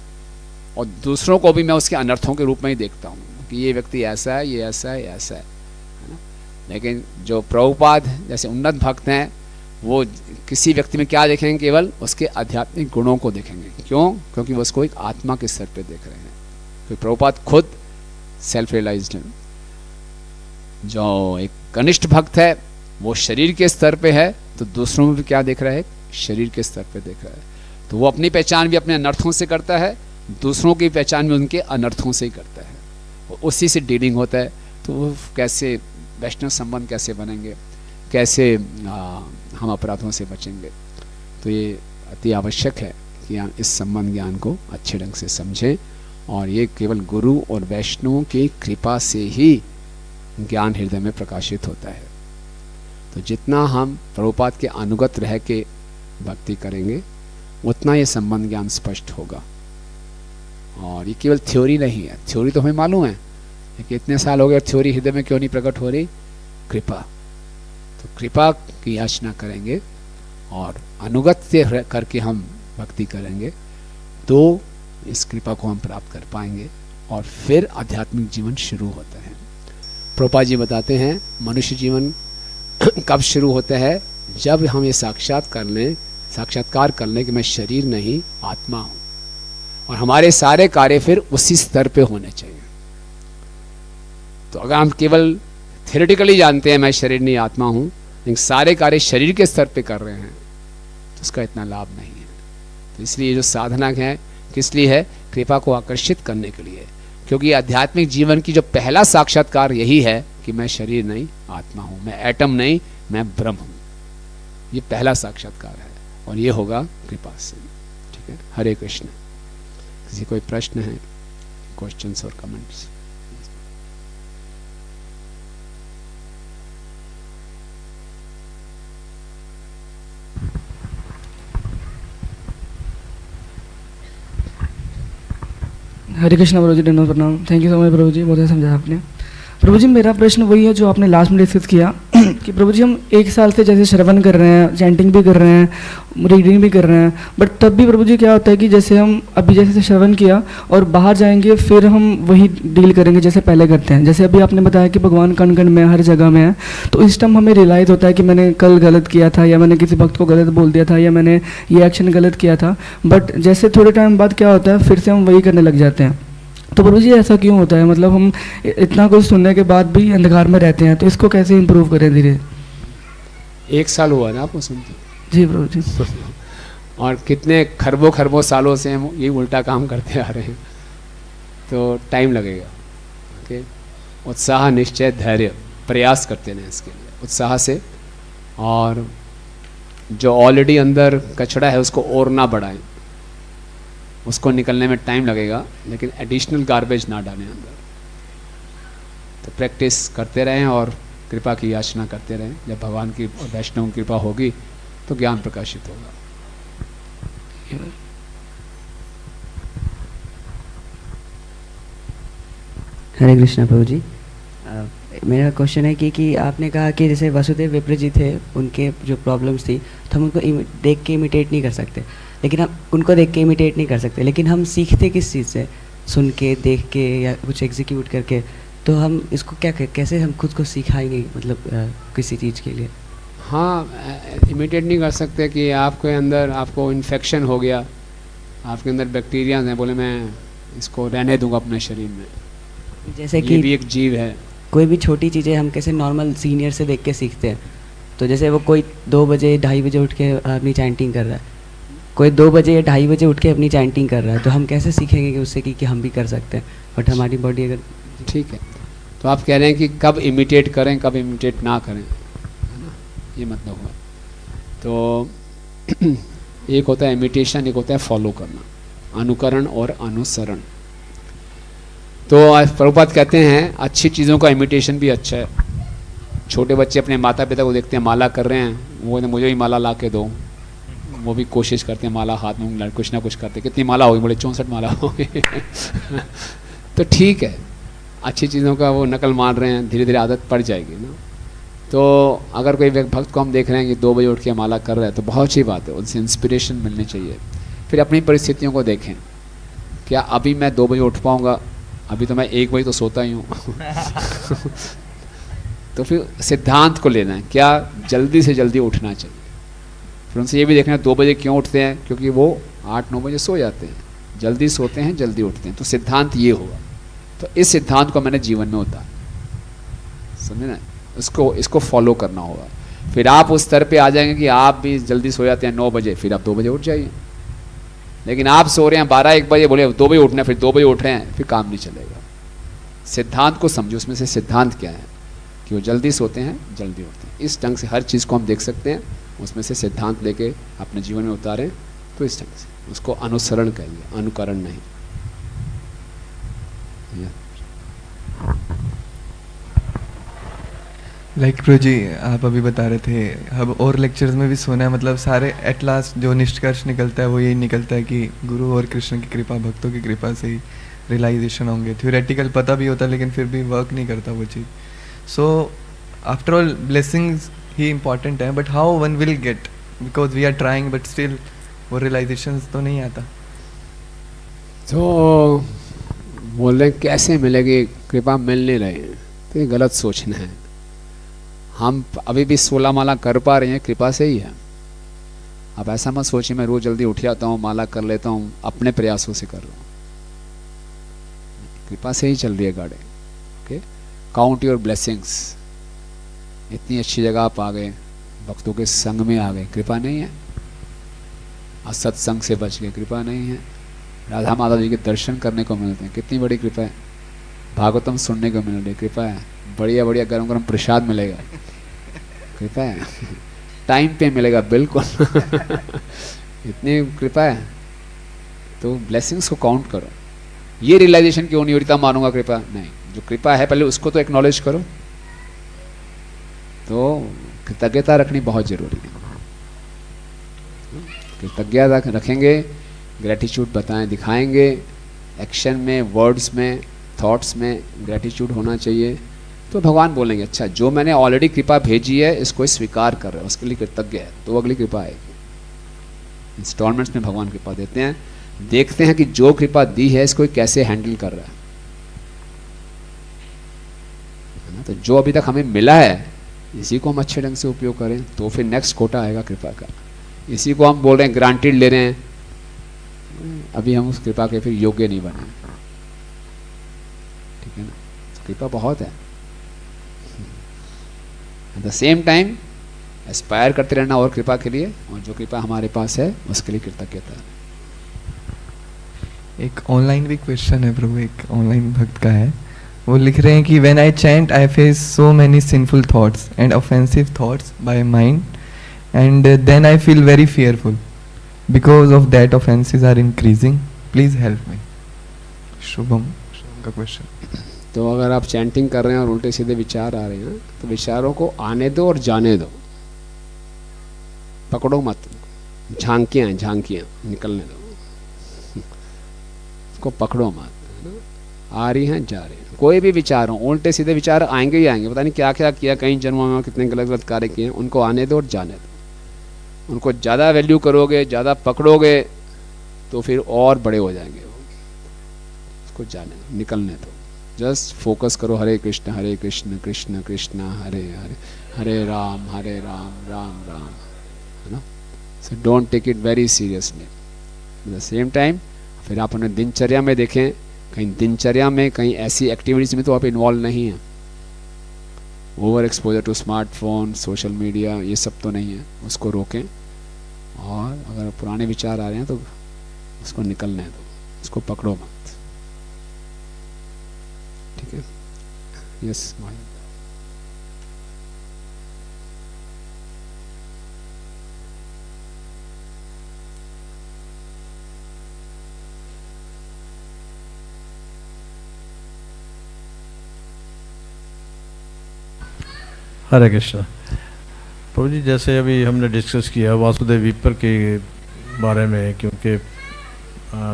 और दूसरों को भी मैं उसके अनर्थों के रूप में ही देखता हूँ कि ये व्यक्ति ऐसा है, ये ऐसा है, ऐसा है ना। लेकिन जो प्रभुपाद जैसे उन्नत भक्त हैं, वो किसी व्यक्ति में क्या देखेंगे, केवल उसके आध्यात्मिक गुणों को देखेंगे। क्यों? क्योंकि वो उसको एक आत्मा के स्तर पे देख रहे हैं। क्योंकि प्रभुपाद खुद सेल्फ रियलाइज्ड हैं। जो एक कनिष्ठ भक्त है वो शरीर के स्तर पे है, तो दूसरों में भी क्या देख रहा है, शरीर के स्तर पे देख रहा है। तो वो अपनी पहचान भी अपने अनर्थों से करता है, दूसरों की पहचान भी उनके अनर्थों से ही करता है, वो उसी से डीलिंग होता है। तो वो कैसे वैष्णव संबंध कैसे बनेंगे, कैसे हम अपराधों से बचेंगे। तो ये अति आवश्यक है कि हम इस संबंध ज्ञान को अच्छे ढंग से समझें, और ये केवल गुरु और वैष्णवों की कृपा से ही ज्ञान हृदय में प्रकाशित होता है। तो जितना हम प्रभुपाद के अनुगत रह के भक्ति करेंगे उतना ये संबंध ज्ञान स्पष्ट होगा। और ये केवल थ्योरी नहीं है, थ्योरी तो हमें मालूम है कि इतने साल हो गए, थ्योरी हृदय में क्यों नहीं प्रकट हो रही, कृपा। तो कृपा की याचना करेंगे और अनुगत से करके हम भक्ति करेंगे, तो इस कृपा को हम प्राप्त कर पाएंगे और फिर आध्यात्मिक जीवन शुरू होता है। प्रभुपाद जी बताते हैं मनुष्य जीवन कब शुरू होता है, जब हम ये साक्षात्कार कर लें कि मैं शरीर नहीं आत्मा हूँ, और हमारे सारे कार्य फिर उसी स्तर पे होने चाहिए। तो अगर हम केवल थियोरेटिकली जानते हैं मैं शरीर नहीं आत्मा हूँ, लेकिन सारे कार्य शरीर के स्तर पे कर रहे हैं, तो उसका इतना लाभ नहीं है। तो इसलिए जो साधना है किस लिए है? कृपा को आकर्षित करने के लिए, क्योंकि आध्यात्मिक जीवन की जो पहला साक्षात्कार यही है कि मैं शरीर नहीं आत्मा हूँ, मैं एटम नहीं, मैं ब्रह्म हूँ। ये पहला साक्षात्कार है और ये होगा कृपा से। ठीक है, हरे कृष्ण। किसी कोई प्रश्न है, क्वेश्चंस और कमेंट्स? हरे कृष्णा प्रभु जी, धन्यवाद, प्रणाम। थैंक यू सो मच प्रभु जी, बहुत अच्छा समझाया आपने। प्रभु जी मेरा प्रश्न वही है जो आपने लास्ट में डिस्कस किया कि प्रभु जी हम 1 साल से जैसे श्रवण कर रहे हैं, चैंटिंग भी कर रहे हैं, रीडिंग भी कर रहे हैं, बट तब भी प्रभु जी क्या होता है कि जैसे हम अभी जैसे श्रवण किया और बाहर जाएंगे फिर हम वही डील करेंगे जैसे पहले करते हैं। जैसे अभी आपने बताया कि भगवान कण कण में हर जगह में है, तो इस टाइम हमें रियलाइज़ होता है कि मैंने कल गलत किया था, या मैंने किसी भक्त को गलत बोल दिया था, या मैंने ये एक्शन गलत किया था, बट जैसे थोड़े टाइम बाद क्या होता है फिर से हम वही करने लग जाते हैं। तो प्रभु जी ऐसा क्यों होता है? मतलब हम इतना कुछ सुनने के बाद भी अंधकार में रहते हैं, तो इसको कैसे इम्प्रूव करें धीरे? 1 साल हुआ ना आपको सुनते? जी प्रभु जी। और कितने खरबों खरबों सालों से हम ये उल्टा काम करते आ रहे हैं, तो टाइम लगेगा। ओके, उत्साह, निश्चय, धैर्य, प्रयास करते रहें इसके लिए उत्साह से, और जो ऑलरेडी अंदर कचरा है उसको और ना बढ़ाएं, उसको निकलने में टाइम लगेगा, लेकिन एडिशनल गार्बेज ना डालें अंदर। तो प्रैक्टिस करते रहें और कृपा की याचना करते रहें। जब भगवान की और वैष्णव की कृपा होगी तो ज्ञान प्रकाशित होगा। हरे कृष्णा प्रभु जी, मेरा क्वेश्चन है कि आपने कहा कि जैसे वसुदेव विप्र जी थे, उनके जो प्रॉब्लम्स थी तो हम उनको देख के इमिटेट नहीं कर सकते, लेकिन हम उनको देख के इमिटेट नहीं कर सकते, लेकिन हम सीखते किस चीज़ से? सुन के, देख के, या कुछ एग्जीक्यूट करके? तो हम इसको कैसे हम खुद को सिखाएंगे, मतलब किसी चीज़ के लिए? हाँ, इमिटेट नहीं कर सकते कि आपके अंदर आपको इन्फेक्शन हो गया, आपके अंदर बैक्टीरिया हैं, बोले मैं इसको रहने दूंगा अपने शरीर में। जैसे कि ये भी एक जीव है। कोई भी छोटी चीज़ें हम कैसे नॉर्मल सीनियर से देख के सीखते हैं। तो जैसे वो कोई 2 बजे 2:30 बजे उठ के अपनी चैंटिंग कर रहा है, कोई 2 बजे या 2:30 बजे उठ के अपनी चैंटिंग कर रहा है, तो हम कैसे सीखेंगे कि उससे कि हम भी कर सकते हैं, बट हमारी बॉडी अगर... ठीक है, तो आप कह रहे हैं कि कब इमिटेट करें, कब इमिटेट ना करें, है ना? ये मतलब हुआ। तो एक होता है इमिटेशन, एक होता है फॉलो करना, अनुकरण और अनुसरण। तो प्रभुपाद कहते हैं अच्छी चीज़ों का इमिटेशन भी अच्छा है। छोटे बच्चे अपने माता पिता को देखते हैं माला कर रहे हैं, वो मुझे भी माला ला के दो, वो भी कोशिश करते हैं माला हाथ में कुछ ना कुछ करते। कितनी माला होगी? बोले 64 माला होगी। तो ठीक है, अच्छी चीज़ों का वो नकल मान रहे हैं, धीरे धीरे आदत पड़ जाएगी ना। तो अगर कोई भक्त को हम देख रहे हैं कि 2 बजे उठ के माला कर रहा है, तो बहुत अच्छी बात है, उनसे इंस्पिरेशन मिलनी चाहिए। फिर अपनी परिस्थितियों को देखें, क्या अभी मैं 2 बजे उठ पाऊँगा? अभी तो मैं 1 बजे तो सोता ही हूँ। तो फिर सिद्धांत को लेना है, क्या जल्दी से जल्दी उठना चाहिए। फिर उनसे ये भी देखना है 2 बजे क्यों उठते हैं, क्योंकि वो 8-9 बजे सो जाते हैं, जल्दी सोते हैं जल्दी उठते हैं। तो सिद्धांत ये होगा, तो इस सिद्धांत को मैंने जीवन में उतारा, समझे ना? इसको फॉलो करना होगा। फिर आप उस स्तर पे आ जाएंगे कि आप भी जल्दी सो जाते हैं 9 बजे, फिर आप 2 बजे उठ जाइए। लेकिन आप सो रहे हैं 12-1 बजे, बोले 2 बजे उठना, फिर 2 बजे उठ रहे हैं, फिर काम नहीं चलेगा। सिद्धांत को समझो, उसमें से सिद्धांत क्या है कि वो जल्दी सोते हैं जल्दी उठते हैं। इस ढंग से हर चीज़ को हम देख सकते हैं, उसमें से सिद्धांत लेके अपने जीवन में उतारें, तो इस ढंग से उसको अनुसरण कहिए, अनुकरण नहीं। लाइक प्रभु जी आप अभी बता रहे थे, अब और लेक्चर्स में भी सुना है, मतलब सारे एट लास्ट जो निष्कर्ष निकलता है वो यही निकलता है कि गुरु और कृष्ण की कृपा, भक्तों की कृपा से ही रियलाइजेशन होंगे। थ्योरेटिकल पता भी होता है लेकिन फिर भी वर्क नहीं करता वो चीज़। सो आफ्टर ऑल ब्लेसिंग्स ही इम्पॉर्टेंट है, but how one will get, because we are trying but still वो रियलाइजेशन तो नहीं आता। तो बोल रहे हैं कैसे मिलेगी कृपा, मिल नहीं रही है, तो ये गलत सोचना है। हम अभी भी 16 माला कर पा रहे हैं, कृपा से ही है। अब ऐसा मत सोचिए मैं रोज जल्दी उठ जाता हूँ, माला कर लेता हूँ, अपने प्रयासों से कर रहा हूँ, कृपा से ही चल रही है गाड़ी। Okay, count your blessings. इतनी अच्छी जगह आप आ गए, भक्तों के संग में आ गए, कृपा नहीं है? असत्संग से बच गए, कृपा नहीं है? राधा माता जी के दर्शन करने को मिलते हैं, कितनी बड़ी कृपा है। भागवतम सुनने को मिल रही, कृपा है। बढ़िया बढ़िया गरम गरम प्रसाद मिलेगा, कृपा है। टाइम पे मिलेगा, बिल्कुल। इतनी कृपा है। तो ब्लेसिंग्स को काउंट करो। ये रियलाइजेशन क्यों नहीं होता मानूंगा कृपा, नहीं, जो कृपा है पहले उसको तो एक्नॉलेज करो। तो कृतज्ञता रखनी बहुत जरूरी है। कृतज्ञता रखेंगे, ग्रेटिट्यूड बताएं, दिखाएंगे, एक्शन में, वर्ड्स में, थॉट्स में ग्रेटिट्यूड होना चाहिए। तो भगवान बोलेंगे अच्छा जो मैंने ऑलरेडी कृपा भेजी है इसको स्वीकार कर रहा है, उसके लिए कृतज्ञ है, तो अगली कृपा आएगी। इंस्टॉलमेंट्स में भगवान कृपा देते हैं, देखते हैं कि जो कृपा दी है इसको कैसे हैंडल कर रहा है ना। तो जो अभी तक हमें मिला है इसी को हम अच्छे ढंग से उपयोग करें, तो फिर नेक्स्ट कोटा आएगा कृपा का। इसी को हम बोल रहे हैं ग्रांटेड ले रहे हैं, अभी हम उस कृपा के फिर योग्य नहीं बने, ठीक है ना। तो कृपा बहुत है। Eight the same time Aspire करते रहना और कृपा के लिए, और जो कृपा हमारे पास है उसके लिए कृतज्ञता। एक ऑनलाइन भी क्वेश्चन है प्रभु, एक ऑनलाइन भक्त का है। वो लिख रहे हैं कि when I chant I face so many sinful thoughts and offensive thoughts by mind and then I feel very fearful because of that offences are increasing, please help me. Shubham का क्वेश्चन। तो अगर आप चैंटिंग कर रहे हैं और उल्टे सीधे विचार आ रहे हैं तो विचारों को आने दो और जाने दो, पकड़ो मत। झांकियां हैं, झांकियां निकलने दो, उसको पकड़ो मत, है ना। आ रही हैं, जा रही हैं, कोई भी विचार हो, उल्टे सीधे विचार आएंगे ही आएंगे, पता नहीं क्या क्या किया कई जन्मों में, कितने गलत गलत कार्य किए, उनको आने दो और जाने दो। उनको ज़्यादा वैल्यू करोगे, ज़्यादा पकड़ोगे तो फिर और बड़े हो जाएंगे वो। उसको जाने दो, निकलने दो। जस्ट फोकस करो हरे कृष्ण कृष्ण कृष्ण हरे हरे, हरे राम राम राम, है ना। So don't take it very seriously. At the same time फिर आप अपने दिनचर्या में देखें, कहीं दिनचर्या में कहीं ऐसी एक्टिविटीज़ में तो आप इन्वॉल्व नहीं हैं। Over exposure to smartphone, social media, ये सब तो नहीं है, उसको रोकें। और अगर पुराने विचार आ रहे हैं तो उसको निकलने दो, उसको पकड़ो मत, ठीक है। यस भाई। हरे कृष्णा। प्रभु जी जैसे अभी हमने डिस्कस किया वासुदेव विप्र के बारे में, क्योंकि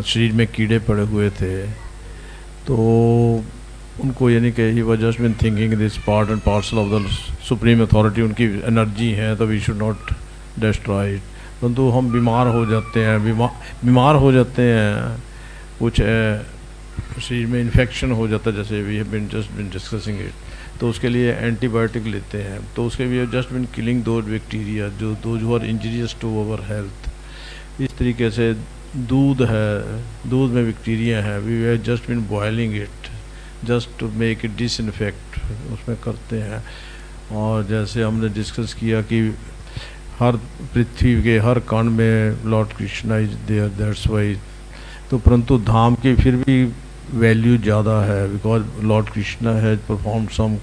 शरीर में कीड़े पड़े हुए थे तो उनको यानी कि he was just been thinking this part and parcel of the supreme authority, उनकी एनर्जी है तो we should not destroy it. परंतु हम बीमार हो जाते हैं, बीमार हो जाते हैं, कुछ शरीर में इन्फेक्शन हो जाता है, जैसे we have been just been discussing it, तो उसके लिए एंटीबायोटिक लेते हैं, तो उसके we have just been killing those bacteria जो those who are injurious to our health. इस तरीके से दूध है, दूध में बैक्टीरिया है, we have just been boiling it just to make it disinfect, उसमें करते हैं। और जैसे हमने डिस्कस किया कि हर पृथ्वी के हर कण में lord Krishna is there, that's why. तो परंतु धाम की फिर भी वैल्यू ज़्यादा है, because lord Krishna has perform some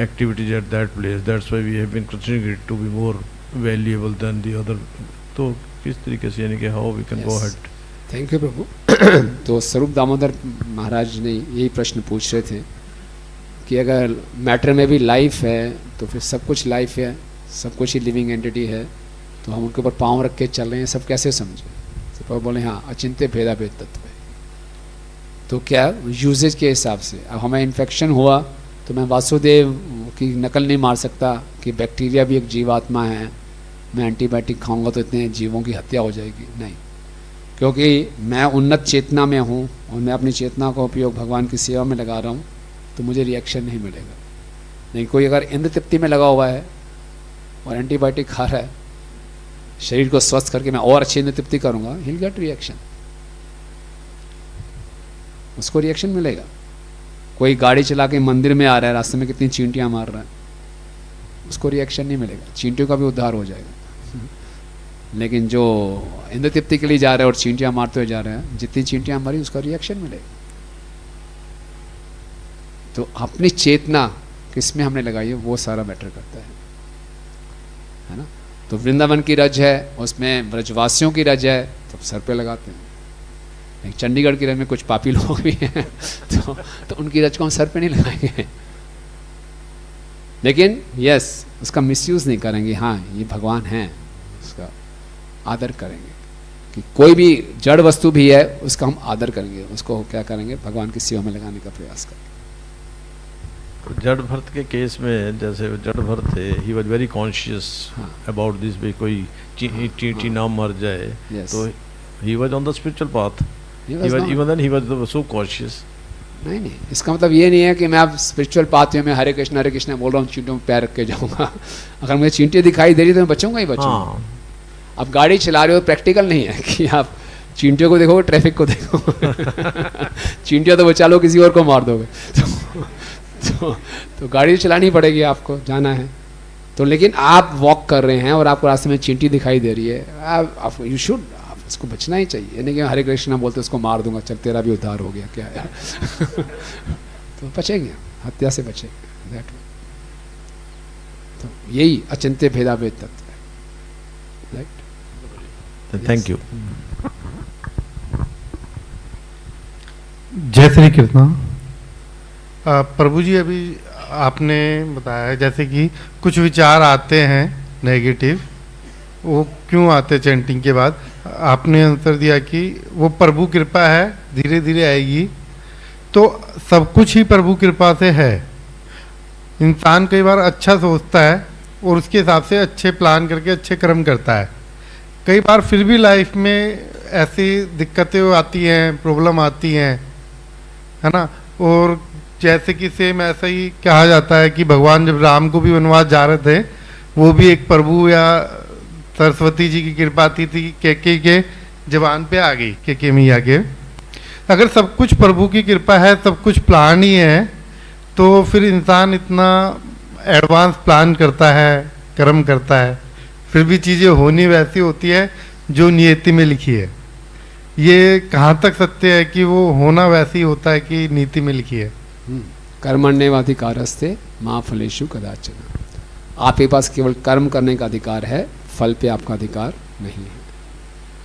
activities at that place, that's why we have been considering it to be more valuable than the other. तो किस तरीके से यानी कि how we can go ahead. Thank you प्रभु। तो स्वरूप दामोदर महाराज ने यही प्रश्न पूछ रहे थे कि अगर मैटर में भी लाइफ है तो फिर सब कुछ लाइफ है, सब कुछ ही लिविंग एंटिटी है, तो हम उनके ऊपर पाँव रख के चल रहे हैं, सब कैसे समझे। तो प्रभु बोले हाँ अचिंत्य भेदाभेद तत्व है। तो क्या यूजेज के हिसाब से अब हमें इन्फेक्शन हुआ तो मैं वासुदेव की नकल नहीं मार सकता कि बैक्टीरिया भी एक जीवात्मा है, मैं एंटीबायोटिक खाऊंगा तो इतने जीवों की हत्या हो जाएगी, नहीं। क्योंकि मैं उन्नत चेतना में हूँ और मैं अपनी चेतना का उपयोग भगवान की सेवा में लगा रहा हूँ, तो मुझे रिएक्शन नहीं मिलेगा। नहीं, कोई अगर इंद्र तृप्ति में लगा हुआ है और एंटीबायोटिक खा रहा है, शरीर को स्वस्थ करके मैं और अच्छी इंद्र तृप्ति करूँगा, हिल गेट रिएक्शन, उसको रिएक्शन मिलेगा। कोई गाड़ी चला के मंदिर में आ रहा है, रास्ते में कितनी चींटियाँ मार रहा है, उसको रिएक्शन नहीं मिलेगा, चींटियों का भी उद्धार हो जाएगा। लेकिन जो इंद्र तृप्ति के लिए जा रहे हैं और चींटियाँ मारते हुए जा रहे हैं, जितनी चींटियाँ मारी उसका रिएक्शन मिलेगा। तो अपनी चेतना किस में हमने लगाई है वो सारा मैटर करता है ना। तो वृंदावन की रज है, उसमें ब्रजवासियों की रज है, तो सर पे लगाते हैं। एक चंडीगढ़ की रज में कुछ पापी लोग भी हैं तो उनकी रज को हम सर पे नहीं लगाएंगे, लेकिन यस उसका मिसयूज नहीं करेंगे। हाँ ये भगवान है, उसका आदर करेंगे कि कोई भी जड़ वस्तु भी है उसका हम आदर करेंगे, उसको क्या करेंगे, भगवान की सेवा में लगाने का प्रयास करेंगे। जड़ भरत के केस में जैसे जड़ भरत थे, he was very conscious about this, भाई कोई चींटी ना मर जाए, तो he was on the spiritual path, even then he was so conscious. नहीं, इसका मतलब ये नहीं है कि मैं अब स्पिरिचुअल पाथ में हरे कृष्णा बोल रहा हूँ, चींटियों में पैर रख के जाऊँगा। अगर मुझे चींटियाँ दिखाई दे रही तो मैं बचूंगा ही बचूंगा। अब गाड़ी चला रहे हो, प्रैक्टिकल नहीं है कि आप चींटियों को देखोगे, ट्रैफिक को देखोगे चींटियाँ तो बचा लो, किसी और को मार दोगे तो गाड़ी चलानी पड़ेगी, आपको जाना है तो। लेकिन आप वॉक कर रहे हैं और आपको रास्ते में चींटी दिखाई दे रही है, आप यू शुड, उसको बचना ही चाहिए। यानी कि हरे कृष्णा बोलते उसको मार दूंगा, चल तेरा भी उद्धार हो गया क्या यार तो बचेंगे, हत्या से बचेंगे। तो यही अचिंत्य भेदाभेद तत्व है, राइट। Thank you. जय श्री कृष्ण। प्रभु जी, अभी आपने बताया जैसे कि कुछ विचार आते हैं नेगेटिव, वो क्यों आते चैंटिंग के बाद, आपने आंसर दिया कि वो प्रभु कृपा है, धीरे धीरे आएगी। तो सब कुछ ही प्रभु कृपा से है। इंसान कई बार अच्छा सोचता है और उसके हिसाब से अच्छे प्लान करके अच्छे कर्म करता है। कई बार फिर भी लाइफ में ऐसी दिक्कतें आती हैं, प्रॉब्लम आती हैं, है ना। और जैसे कि सेम ऐसा ही कहा जाता है कि भगवान जब राम को भी वनवास जा रहे थे, वो भी एक प्रभु या सरस्वती जी की कृपा थी के जवान पे आ गई, के मैया के। अगर सब कुछ प्रभु की कृपा है, सब कुछ प्लान ही है, तो फिर इंसान इतना एडवांस प्लान करता है, कर्म करता है, फिर भी चीज़ें होनी वैसी होती है जो नियति में लिखी है। ये कहाँ तक सत्य है कि वो होना वैसे ही होता है कि नीति में लिखी है? कर्मण्येवाधिकारस्ते मा फलेषु कदाचन। आपके पास केवल कर्म करने का अधिकार है, फल पे आपका अधिकार नहीं है।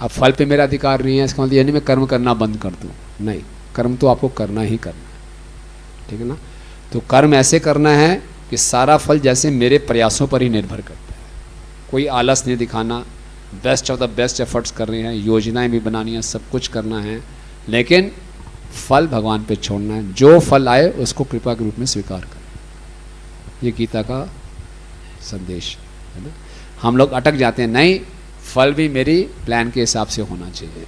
अब फल पे मेरा अधिकार नहीं है, इसका मतलब यानी मैं कर्म करना बंद कर दूँ? नहीं, कर्म तो आपको करना ही करना है, ठीक है ना। तो कर्म ऐसे करना है कि सारा फल जैसे मेरे प्रयासों पर ही निर्भर करता है। कोई आलस नहीं दिखाना, best of the best efforts कर रहे हैं, योजनाएं भी बनानी है, सब कुछ करना है, लेकिन फल भगवान पे छोड़ना है। जो फल आए उसको कृपा के रूप में स्वीकार करें। ये गीता का संदेश है ना। हम लोग अटक जाते हैं, नहीं फल भी मेरी प्लान के हिसाब से होना चाहिए।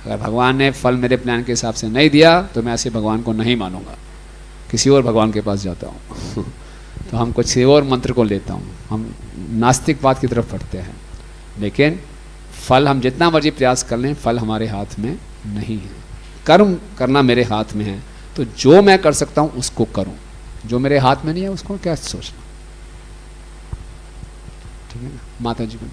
अगर भगवान ने फल मेरे प्लान के हिसाब से नहीं दिया तो मैं ऐसे भगवान को नहीं मानूंगा, किसी और भगवान के पास जाता हूँ तो हम किसी और मंत्र को लेता हूँ, हम नास्तिकवाद की तरफ बढ़ते हैं। लेकिन फल हम जितना मर्जी प्रयास कर लें, फल हमारे हाथ में नहीं है। कर्म करना मेरे हाथ में है, तो जो मैं कर सकता हूँ उसको करूँ, जो मेरे हाथ में नहीं है उसको क्या सोचना, ठीक है ना। माता जी को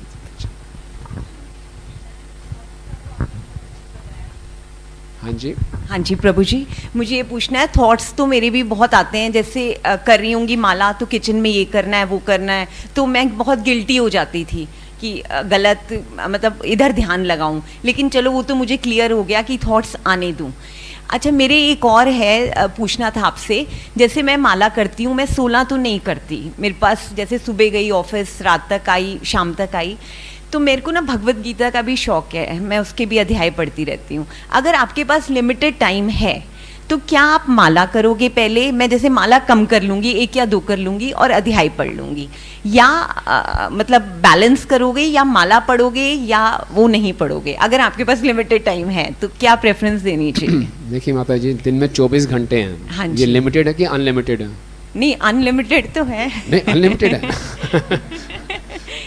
हाँ जी प्रभु जी, मुझे ये पूछना है, थॉट्स तो मेरे भी बहुत आते हैं, जैसे कर रही होंगी माला तो किचन में ये करना है वो करना है, तो मैं बहुत गिल्टी हो जाती थी कि गलत, मतलब इधर ध्यान लगाऊं। लेकिन चलो वो तो मुझे क्लियर हो गया कि थॉट्स आने दूं। अच्छा, मेरे एक और है पूछना था आपसे, जैसे मैं माला करती हूँ, मैं 16 तो नहीं करती, मेरे पास जैसे सुबह गई ऑफिस, रात तक आई, शाम तक आई, तो मेरे को ना भगवत गीता का भी शौक है, मैं उसके भी अध्याय पढ़ती रहती हूँ। अगर आपके पास लिमिटेड टाइम है तो क्या आप माला करोगे पहले? मैं जैसे माला कम कर लूँगी, 1 या 2 कर लूँगी और अध्याय पढ़ लूँगी, या मतलब बैलेंस करोगे, या माला पढ़ोगे या वो नहीं पढ़ोगे? अगर आपके पास लिमिटेड टाइम है तो क्या प्रेफरेंस देनी चाहिए? देखिए माता जी, दिन में 24 घंटे हैं। हाँ ये जी। लिमिटेड है कि अनलिमिटेड है? नहीं, अनलिमिटेड तो है। नहीं, अनलिमिटेड है। नहीं,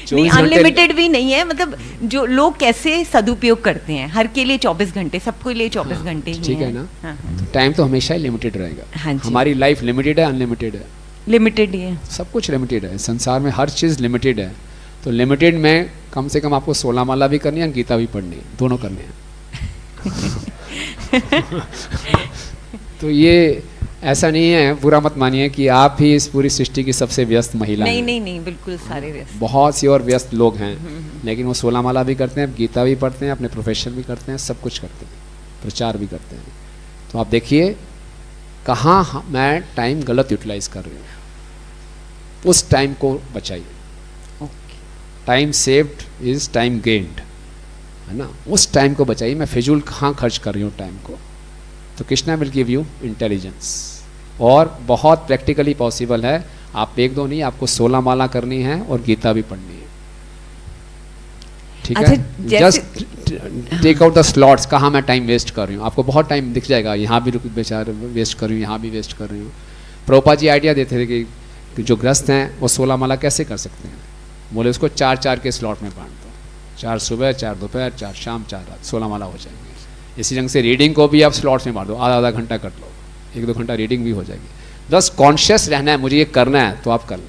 24 घंटे- अनलिमिटेड भी नहीं है, मतलब जो लोग कैसे सदुपयोग करते हैं, हर के लिए 24 घंटे, सबके लिए 24 घंटे ही ठीक है हैं। ना? हाँ, तो टाइम तो हमेशा ही लिमिटेड रहेगा। हाँ जी। हमारी लाइफ लिमिटेड है, अनलिमिटेड है? लिमिटेड ही है। सब कुछ लिमिटेड है, संसार में हर चीज़ लिमिटेड है। तो लिमिटेड में कम से कम आपको 16 माला भी करनी है, गीता भी पढ़नी है, दोनों करने हैं। तो ये ऐसा नहीं है, बुरा मत मानिए कि आप ही इस पूरी सृष्टि की सबसे व्यस्त महिला नहीं हैं। नहीं नहीं, बिल्कुल सारे व्यस्त। बहुत सी और व्यस्त लोग हैं, लेकिन वो 16 माला भी करते हैं, गीता भी पढ़ते हैं, अपने प्रोफेशन भी करते हैं, सब कुछ करते हैं, प्रचार भी करते हैं। तो आप देखिए कहाँ मैं टाइम गलत यूटिलाइज कर रही हूँ, उस टाइम को बचाइए। Time saved is time gained, है ना? उस टाइम को बचाइए। मैं फिजूल कहाँ खर्च कर रही हूँ टाइम को? तो Krishna will give you intelligence, और बहुत प्रैक्टिकली पॉसिबल है। आप 1-2 नहीं, आपको 16 माला करनी है और गीता भी पढ़नी है। ठीक अच्छा, है? जैसे- just take out the slots, कहाँ मैं टाइम वेस्ट कर रही हूँ। आपको बहुत टाइम दिख जाएगा, यहाँ भी बेचारे वेस्ट कर रही हूँ, यहाँ भी वेस्ट कर रही हूँ। प्रभुपाद जी आइडिया देते थे कि जो ग्रस्त हैं वो 16 माला कैसे कर सकते हैं। बोले उसको 4-4 के स्लॉट में बांट दो, 4 सुबह, 4 दोपहर, 4 शाम, 4 रात, 16 माला हो जाएंगे। इसी ढंग से रीडिंग को भी आप स्लॉट्स में बांट दो, आधा घंटा कर लो, 1-2 घंटा रीडिंग भी हो जाएगी। बस कॉन्शियस रहना है, मुझे ये करना है, तो आप कर लें।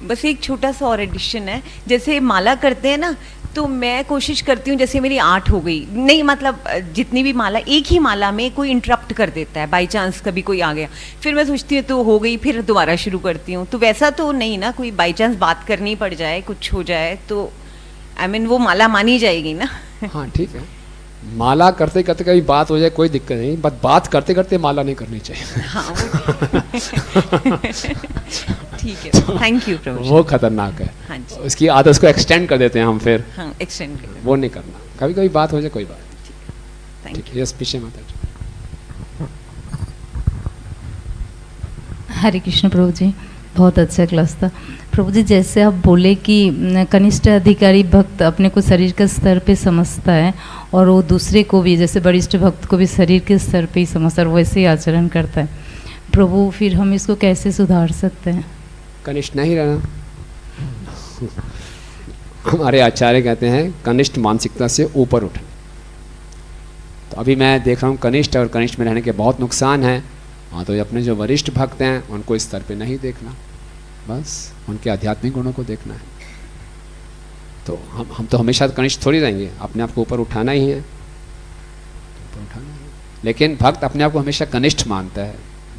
बस एक छोटा सा और एडिशन है, जैसे माला करते हैं ना, तो मैं कोशिश करती हूँ, जैसे मेरी 8 हो गई, नहीं मतलब जितनी भी माला, एक ही माला में कोई इंटरप्ट कर देता है, बाई चांस कभी कोई आ गया, फिर मैं सोचती हूँ तो हो गई, फिर दोबारा शुरू करती हूँ। तो वैसा तो नहीं ना, कोई बाई चांस बात करनी पड़ जाए, कुछ हो जाए तो आई मीन वो माला मानी जाएगी ना? हाँ ठीक है, माला करते करते कभी बात हो जाए कोई दिक्कत नहीं, बट बात करते करते माला नहीं करनी चाहिए। हाँ वो ठीक है, थैंक यू प्रभु। वो खतरनाक है। हाँ जी, उसकी आदत को एक्सटेंड कर देते हैं हम, फिर हाँ एक्सटेंड कर, वो नहीं करना। कभी कभी बात हो जाए कोई बात थैंक ठीक है। यस, पीछे माता जी। हरे कृष्ण प्रभु जी, बहुत अच्छा क्लास था प्रभु जी। जैसे आप बोले कि कनिष्ठ अधिकारी भक्त अपने को शरीर के स्तर पे समझता है और वो दूसरे को भी, जैसे वरिष्ठ भक्त को भी शरीर के स्तर पे ही समझता है, वैसे ही आचरण करता है। प्रभु फिर हम इसको कैसे सुधार सकते हैं? कनिष्ठ नहीं रहना। हमारे आचार्य कहते हैं कनिष्ठ मानसिकता से ऊपर उठना। तो अभी मैं देख रहा हूँ कनिष्ठ और कनिष्ठ में रहने के बहुत नुकसान हैं। हाँ, तो अपने जो वरिष्ठ भक्त हैं उनको इस स्तर पे नहीं देखना, बस उनके आध्यात्मिक गुणों को देखना है। तो हम तो हमेशा कनिष्ठ थोड़ी रहेंगे, अपने आप को ऊपर उठाना ही है, ऊपर उठाना है। लेकिन भक्त अपने आप को हमेशा कनिष्ठ मानता है।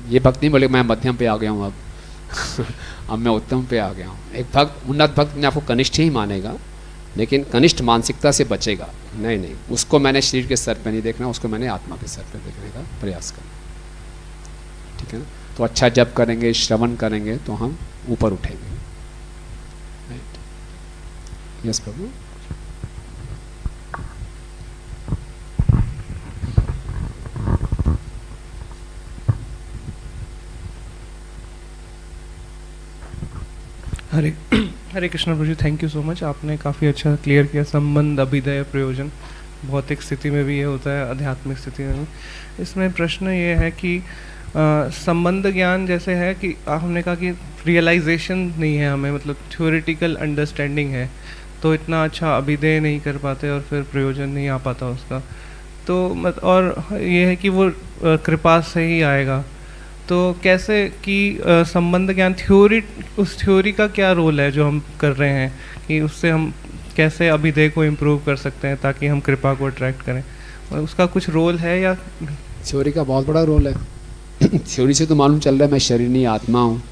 ये भक्त नहीं बोले मैं मध्यम पे आ गया हूँ, अब मैं उत्तम पे आ गया हूँ। एक भक्त, उन्नत भक्त अपने आपको कनिष्ठ ही मानेगा, लेकिन कनिष्ठ मानसिकता से बचेगा। नहीं, उसको मैंने शरीर के स्तर पे नहीं देखना, उसको मैंने आत्मा के स्तर पे देखने का प्रयास करना। ठीक है ना? तो अच्छा जप करेंगे, श्रवण करेंगे तो हम ऊपर उठेंगे। राइट? यस प्रभु। हरे कृष्ण प्रभु जी, थैंक यू सो मच। आपने काफ़ी अच्छा क्लियर किया संबंध, अभिदय, प्रयोजन। भौतिक स्थिति में भी ये होता है, आध्यात्मिक स्थिति में भी। इसमें प्रश्न ये है कि संबंध ज्ञान जैसे है कि हमने कहा कि रियलाइजेशन नहीं है हमें, मतलब थ्योरेटिकल अंडरस्टैंडिंग है, तो इतना अच्छा अभिदय नहीं कर पाते और फिर प्रयोजन नहीं आ पाता उसका। तो और ये है कि वो कृपा से ही आएगा। तो कैसे कि संबंध ज्ञान थ्योरी, उस थ्योरी का क्या रोल है जो हम कर रहे हैं, कि उससे हम कैसे अभिदय को इम्प्रूव कर सकते हैं ताकि हम कृपा को अट्रैक्ट करें? उसका कुछ रोल है या? थ्योरी का बहुत बड़ा रोल है। थ्योरी से तो मालूम चल रहा है मैं शरीर नहीं आत्मा हूँ,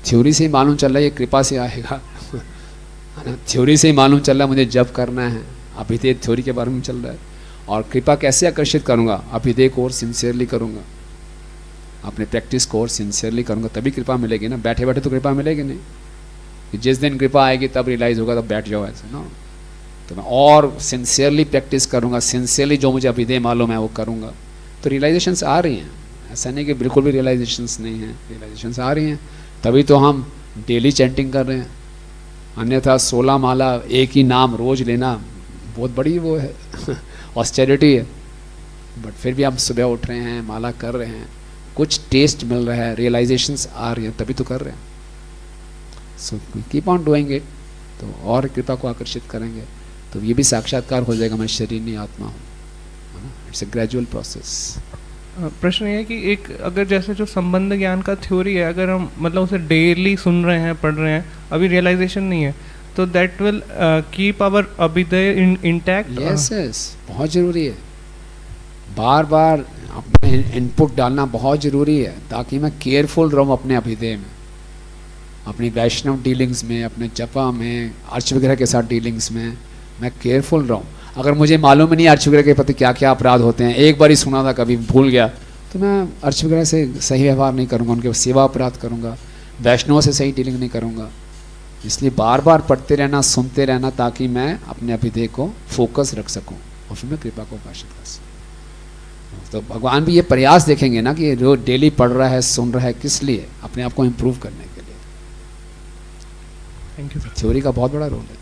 थ्योरी से ही मालूम चल रहा है ये कृपा से आएगा, है ना? थ्योरी से ही मालूम चल रहा है मुझे जप करना है, अभिदय थ्योरी के बारे में चल रहा है। और कृपा कैसे आकर्षित करूँगा? अभिदय को और सिंसियरली करूँगा, अपने प्रैक्टिस को और सिंसियरली करूँगा, तभी कृपा मिलेगी ना। बैठे बैठे तो कृपा मिलेगी नहीं, कि जिस दिन कृपा आएगी तब रियलाइज़ होगा, तब बैठ जाओ ऐसे ना। तो मैं और सिंसियरली प्रैक्टिस करूँगा, सिंसियरली जो मुझे अभिदय मालूम है वो करूँगा, तो रियलाइजेशंस आ रही हैं, ऐसा नहीं कि बिल्कुल भी रियलाइजेशंस नहीं हैं, रियलाइजेशंस आ रही हैं, तभी तो हम डेली चैंटिंग कर रहे हैं। अन्यथा 16 माला एक ही नाम रोज लेना बहुत बड़ी वो है ऑस्टेरिटी है, बट फिर भी हम सुबह उठ रहे हैं, माला कर रहे हैं, कुछ टेस्ट मिल रहा है, रियलाइजेशंस आ रही है, तभी तो कर रहे हैं। So keep on doing it, तो और कृपा को आकर्षित करेंगे तो ये भी साक्षात्कार हो जाएगा, मैं शरीर नहीं आत्मा हूँ, है ना। It's a gradual process. प्रश्न ये है कि एक अगर जैसे जो संबंध ज्ञान का थ्योरी है, अगर हम मतलब उसे डेली सुन रहे हैं, पढ़ रहे हैं, अभी रियलाइजेशन नहीं है, तो दैट विल कीप आवर अभिदय इंटैक्ट। यस यस, बहुत ज़रूरी है, बार बार अपने इनपुट डालना बहुत ज़रूरी है, ताकि मैं केयरफुल रहूँ अपने अभिदय में, अपनी वैष्णव डीलिंग्स में, अपने जपा में, अर्च वगैरह के साथ डीलिंग्स में मैं केयरफुल रहूँ। अगर मुझे मालूम ही नहीं अर्च वगैरह के प्रति क्या क्या अपराध होते हैं, एक बार ही सुना था, कभी भूल गया, तो मैं अर्च वगैरह से सही व्यवहार नहीं करूँगा, उनके सेवा अपराध करूँगा, वैष्णवों से सही डीलिंग नहीं करूँगा। इसलिए बार बार पढ़ते रहना, सुनते रहना, ताकि मैं अपने अभिधेय को फोकस रख सकूँ और फिर मैं कृपा को आकर्षित कर सकूँ। तो भगवान भी ये प्रयास देखेंगे ना कि जो डेली पढ़ रहा है, सुन रहा है, किस लिए? अपने आप को इम्प्रूव करने के लिए। Thank you. थ्योरी का बहुत बड़ा रोल है।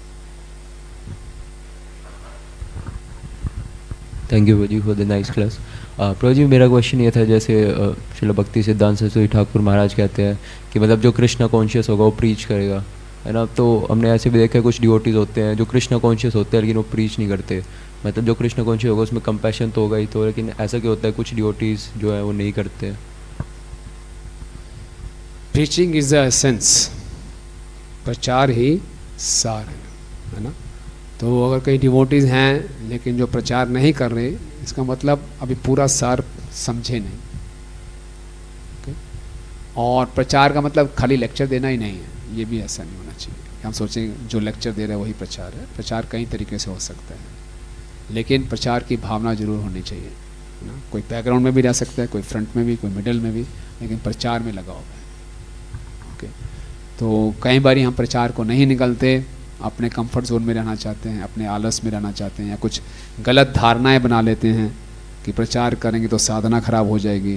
Thank you ji for the nice class. प्रभु जी, मेरा क्वेश्चन ये था, जैसे श्रील भक्ति सिद्धांत सरस्वती ठाकुर महाराज कहते हैं कि मतलब जो कृष्णा कॉन्शियस होगा वो प्रीच करेगा, है ना। तो हमने ऐसे भी देखा है कुछ डिवोटीज होते हैं जो कृष्णा कॉन्शियस होते हैं लेकिन वो प्रीच नहीं करते। मतलब जो कृष्णा कॉन्शियस होगा उसमें कंपैशन तो होगा ही, तो लेकिन ऐसा क्या होता है कुछ डिवोटीज जो है वो नहीं करते। प्रीचिंग इज द एसेंस, प्रचार ही सार है ना। तो अगर कई डिवोटीज हैं लेकिन जो प्रचार नहीं कर रहे, इसका मतलब अभी पूरा सार समझे नहीं। okay? और प्रचार का मतलब खाली लेक्चर देना ही नहीं है, ये भी ऐसा नहीं होना चाहिए कि हम सोचें जो लेक्चर दे रहे हैं वही प्रचार है। प्रचार कई तरीके से हो सकता है, लेकिन प्रचार की भावना जरूर होनी चाहिए, है ना। कोई बैकग्राउंड में भी रह सकता है, कोई फ्रंट में भी, कोई मिडिल में भी, लेकिन प्रचार में लगा हुआ है। ओके, तो कई बार हम प्रचार को नहीं निकलते, अपने कंफर्ट जोन में रहना चाहते हैं, अपने आलस में रहना चाहते हैं, या कुछ गलत धारणाएं बना लेते हैं कि प्रचार करेंगे तो साधना खराब हो जाएगी,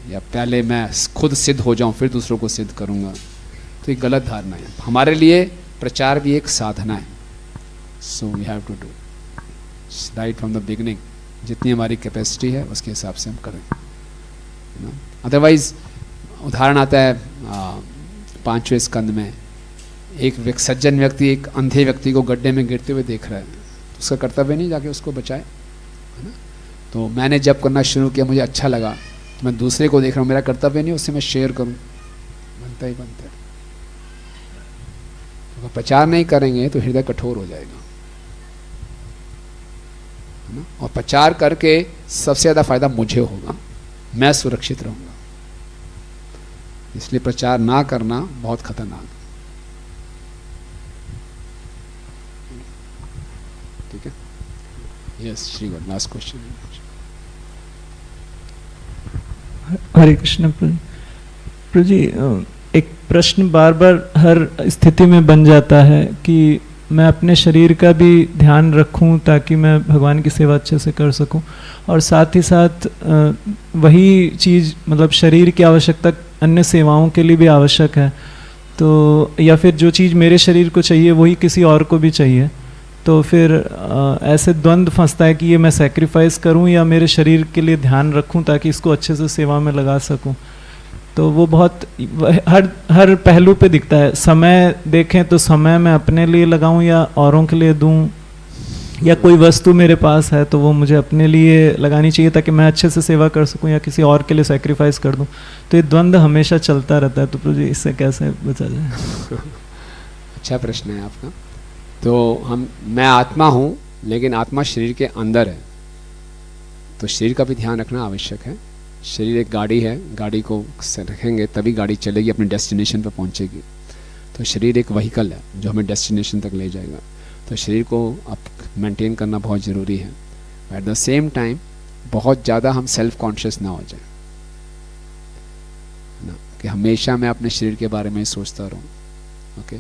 या पहले मैं खुद सिद्ध हो जाऊं फिर दूसरों को सिद्ध करूंगा। तो ये गलत धारणा है। हमारे लिए प्रचार भी एक साधना है। So we have to do right from the beginning, जितनी हमारी कैपेसिटी है उसके हिसाब से हम करें। अदरवाइज उदाहरण आता है 5वें स्कंद में, एक सज्जन व्यक्ति एक अंधे व्यक्ति को गड्ढे में गिरते हुए देख रहा है, तो उसका कर्तव्य नहीं जाके उसको बचाए, है ना। तो मैंने जब करना शुरू किया, मुझे अच्छा लगा, तो मैं दूसरे को देख रहा हूँ, मेरा कर्तव्य नहीं उससे मैं शेयर करूँ, बनता ही बनता है। तो प्रचार नहीं करेंगे तो हृदय कठोर हो जाएगा, है ना। और प्रचार करके सबसे ज़्यादा फायदा मुझे होगा, मैं सुरक्षित रहूँगा। इसलिए प्रचार ना करना बहुत खतरनाक है। ठीक है, यस श्रीगुड, लास्ट क्वेश्चन। हरे कृष्ण प्रभु जी, एक प्रश्न बार बार हर स्थिति में बन जाता है कि मैं अपने शरीर का भी ध्यान रखूं ताकि मैं भगवान की सेवा अच्छे से कर सकूं, और साथ ही साथ वही चीज़ मतलब शरीर की आवश्यकता अन्य सेवाओं के लिए भी आवश्यक है, तो या फिर जो चीज़ मेरे शरीर को चाहिए वही किसी और को भी चाहिए, तो फिर ऐसे द्वंद्व फंसता है कि ये मैं सैक्रिफाइस करूं या मेरे शरीर के लिए ध्यान रखूं ताकि इसको अच्छे से सेवा में लगा सकूं। तो वो बहुत हर पहलू पे दिखता है। समय देखें तो समय मैं अपने लिए लगाऊं या औरों के लिए दूं, या कोई वस्तु मेरे पास है तो वो मुझे अपने लिए लगानी चाहिए ताकि मैं अच्छे से सेवा कर सकूं, या किसी और के लिए सैक्रिफाइस कर दूं। तो ये द्वंद्व हमेशा चलता रहता है, तो प्रभु जी इससे कैसे बचा जाए? अच्छा प्रश्न है आपका। तो मैं आत्मा हूँ, लेकिन आत्मा शरीर के अंदर है, तो शरीर का भी ध्यान रखना आवश्यक है। शरीर एक गाड़ी है, गाड़ी को रखेंगे तभी गाड़ी चलेगी, अपने डेस्टिनेशन पर पहुँचेगी। तो शरीर एक व्हीकल है जो हमें डेस्टिनेशन तक ले जाएगा, तो शरीर को आप मेंटेन करना बहुत ज़रूरी है। एट द सेम टाइम बहुत ज़्यादा हम सेल्फ कॉन्शियस ना हो जाए ना, कि हमेशा मैं अपने शरीर के बारे में सोचता रहूँ। ओके,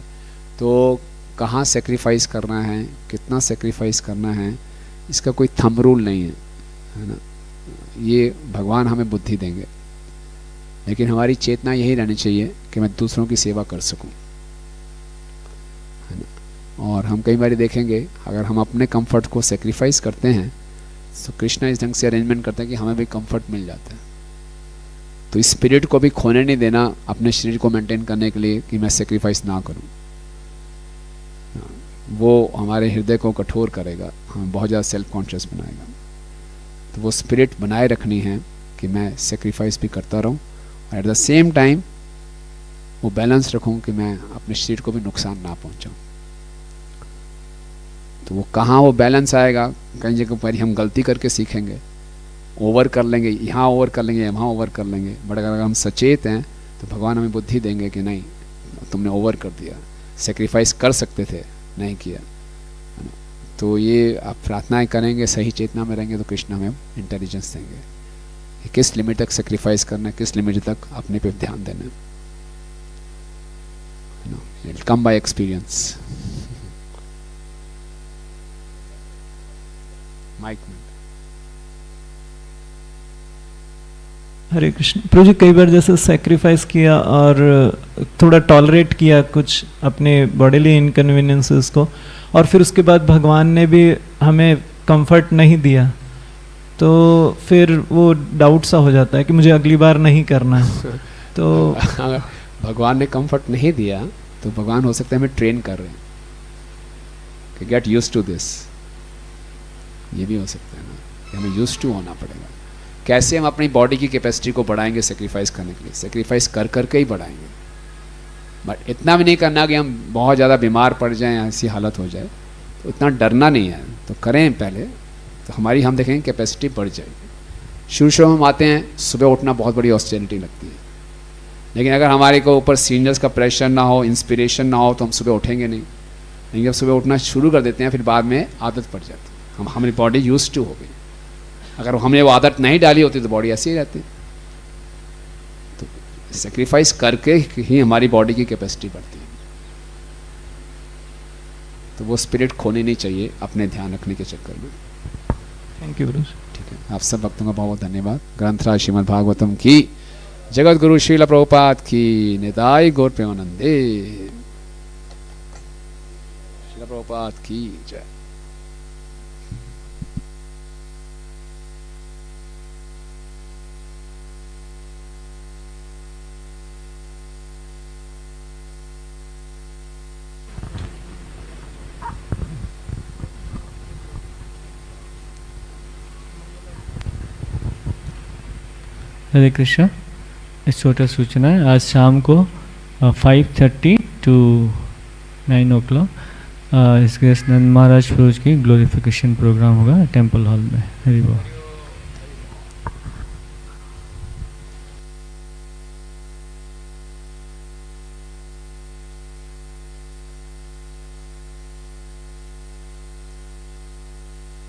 तो कहाँ सेक्रीफाइस करना है, कितना सेक्रीफाइस करना है, इसका कोई थंब रूल नहीं है, है ना। ये भगवान हमें बुद्धि देंगे, लेकिन हमारी चेतना यही रहनी चाहिए कि मैं दूसरों की सेवा कर सकूं, है ना। और हम कई बार देखेंगे अगर हम अपने कंफर्ट को सेक्रीफाइस करते हैं तो कृष्णा इस ढंग से अरेंजमेंट करते हैं कि हमें भी कंफर्ट मिल जाता है। तो स्पिरिट को भी खोने नहीं देना अपने शरीर को मेंटेन करने के लिए कि मैं सेक्रीफाइस ना करूं, वो हमारे हृदय को कठोर करेगा, हमें बहुत ज़्यादा सेल्फ कॉन्शियस बनाएगा। तो वो स्पिरिट बनाए रखनी है कि मैं सेक्रीफाइस भी करता रहूं और एट द सेम टाइम वो बैलेंस रखूं कि मैं अपने शरीर को भी नुकसान ना पहुंचाऊं। तो वो कहाँ वो बैलेंस आएगा, कई जगह पर हम गलती करके सीखेंगे, ओवर कर लेंगे, यहाँ ओवर कर लेंगे, वहाँ ओवर कर लेंगे। बट अगर हम सचेत हैं तो भगवान हमें बुद्धि देंगे कि नहीं तुमने ओवर कर दिया, सेक्रीफाइस कर सकते थे, नहीं किया, है ना। तो ये आप प्रार्थनाएं करेंगे, सही चेतना में रहेंगे तो कृष्ण हमें इंटेलिजेंस देंगे कि किस लिमिट तक सेक्रीफाइस करना है, किस लिमिट तक अपने पे ध्यान देना है, it come by experience. Mic में हरे कृष्ण। प्रभु जी कई बार जैसे सेक्रीफाइस किया और थोड़ा टॉलरेट किया कुछ अपने बॉडीली इनकन्वीनियंसेस को, और फिर उसके बाद भगवान ने भी हमें कंफर्ट नहीं दिया, तो फिर वो डाउट सा हो जाता है कि मुझे अगली बार नहीं करना है। तो अगर भगवान ने कंफर्ट नहीं दिया तो भगवान हो सकता है हमें ट्रेन कर रहे हैं कि गेट यूज्ड टू दिस, ये भी हो सकता है ना कि हमें यूज्ड टू होना पड़ेगा। कैसे हम अपनी बॉडी की कैपेसिटी को बढ़ाएंगे सेक्रीफाइस करने के लिए, सेक्रीफाइस कर करके ही बढ़ाएंगे। बट इतना भी नहीं करना कि हम बहुत ज़्यादा बीमार पड़ जाएं, ऐसी हालत हो जाए, तो इतना डरना नहीं है, तो करें पहले, तो हमारी हम देखेंगे कैपेसिटी बढ़ जाएगी। शुरू में हम आते हैं, सुबह उठना बहुत बड़ी ऑस्टेरिटी लगती है, लेकिन अगर हमारे को ऊपर सीनियर्स का प्रेशर ना हो, इंस्पिरेशन ना हो, तो हम सुबह उठेंगे नहीं। लेकिन जब सुबह उठना शुरू कर देते हैं फिर बाद में आदत पड़ जाती है, हमारी बॉडी यूज्ड टू हो गई। अगर हमने वो आदत नहीं डाली होती तो बॉडी ऐसी ही रहती। तो सेक्रीफाइस करके ही हमारी बॉडी की कैपेसिटी बढ़ती है। तो वो स्पिरिट खोनी नहीं चाहिए अपने ध्यान रखने के चक्कर में। थैंक यू गुरु। ठीक है, आप सब भक्तों का बहुत बहुत धन्यवाद। ग्रंथराज श्रीमद् भागवतम की, जगत गुरु श्रील प्रभुपाद की, निताई गौर प्रेमानंदे, श्रील प्रभुपाद की जय। हरे कृष्ण। इस छोटा सूचना है, आज शाम को 5:30 to 9 o'clock इसके नंद महाराज फरोज की ग्लोरिफिकेशन प्रोग्राम होगा टेम्पल हॉल में। हरि बोल।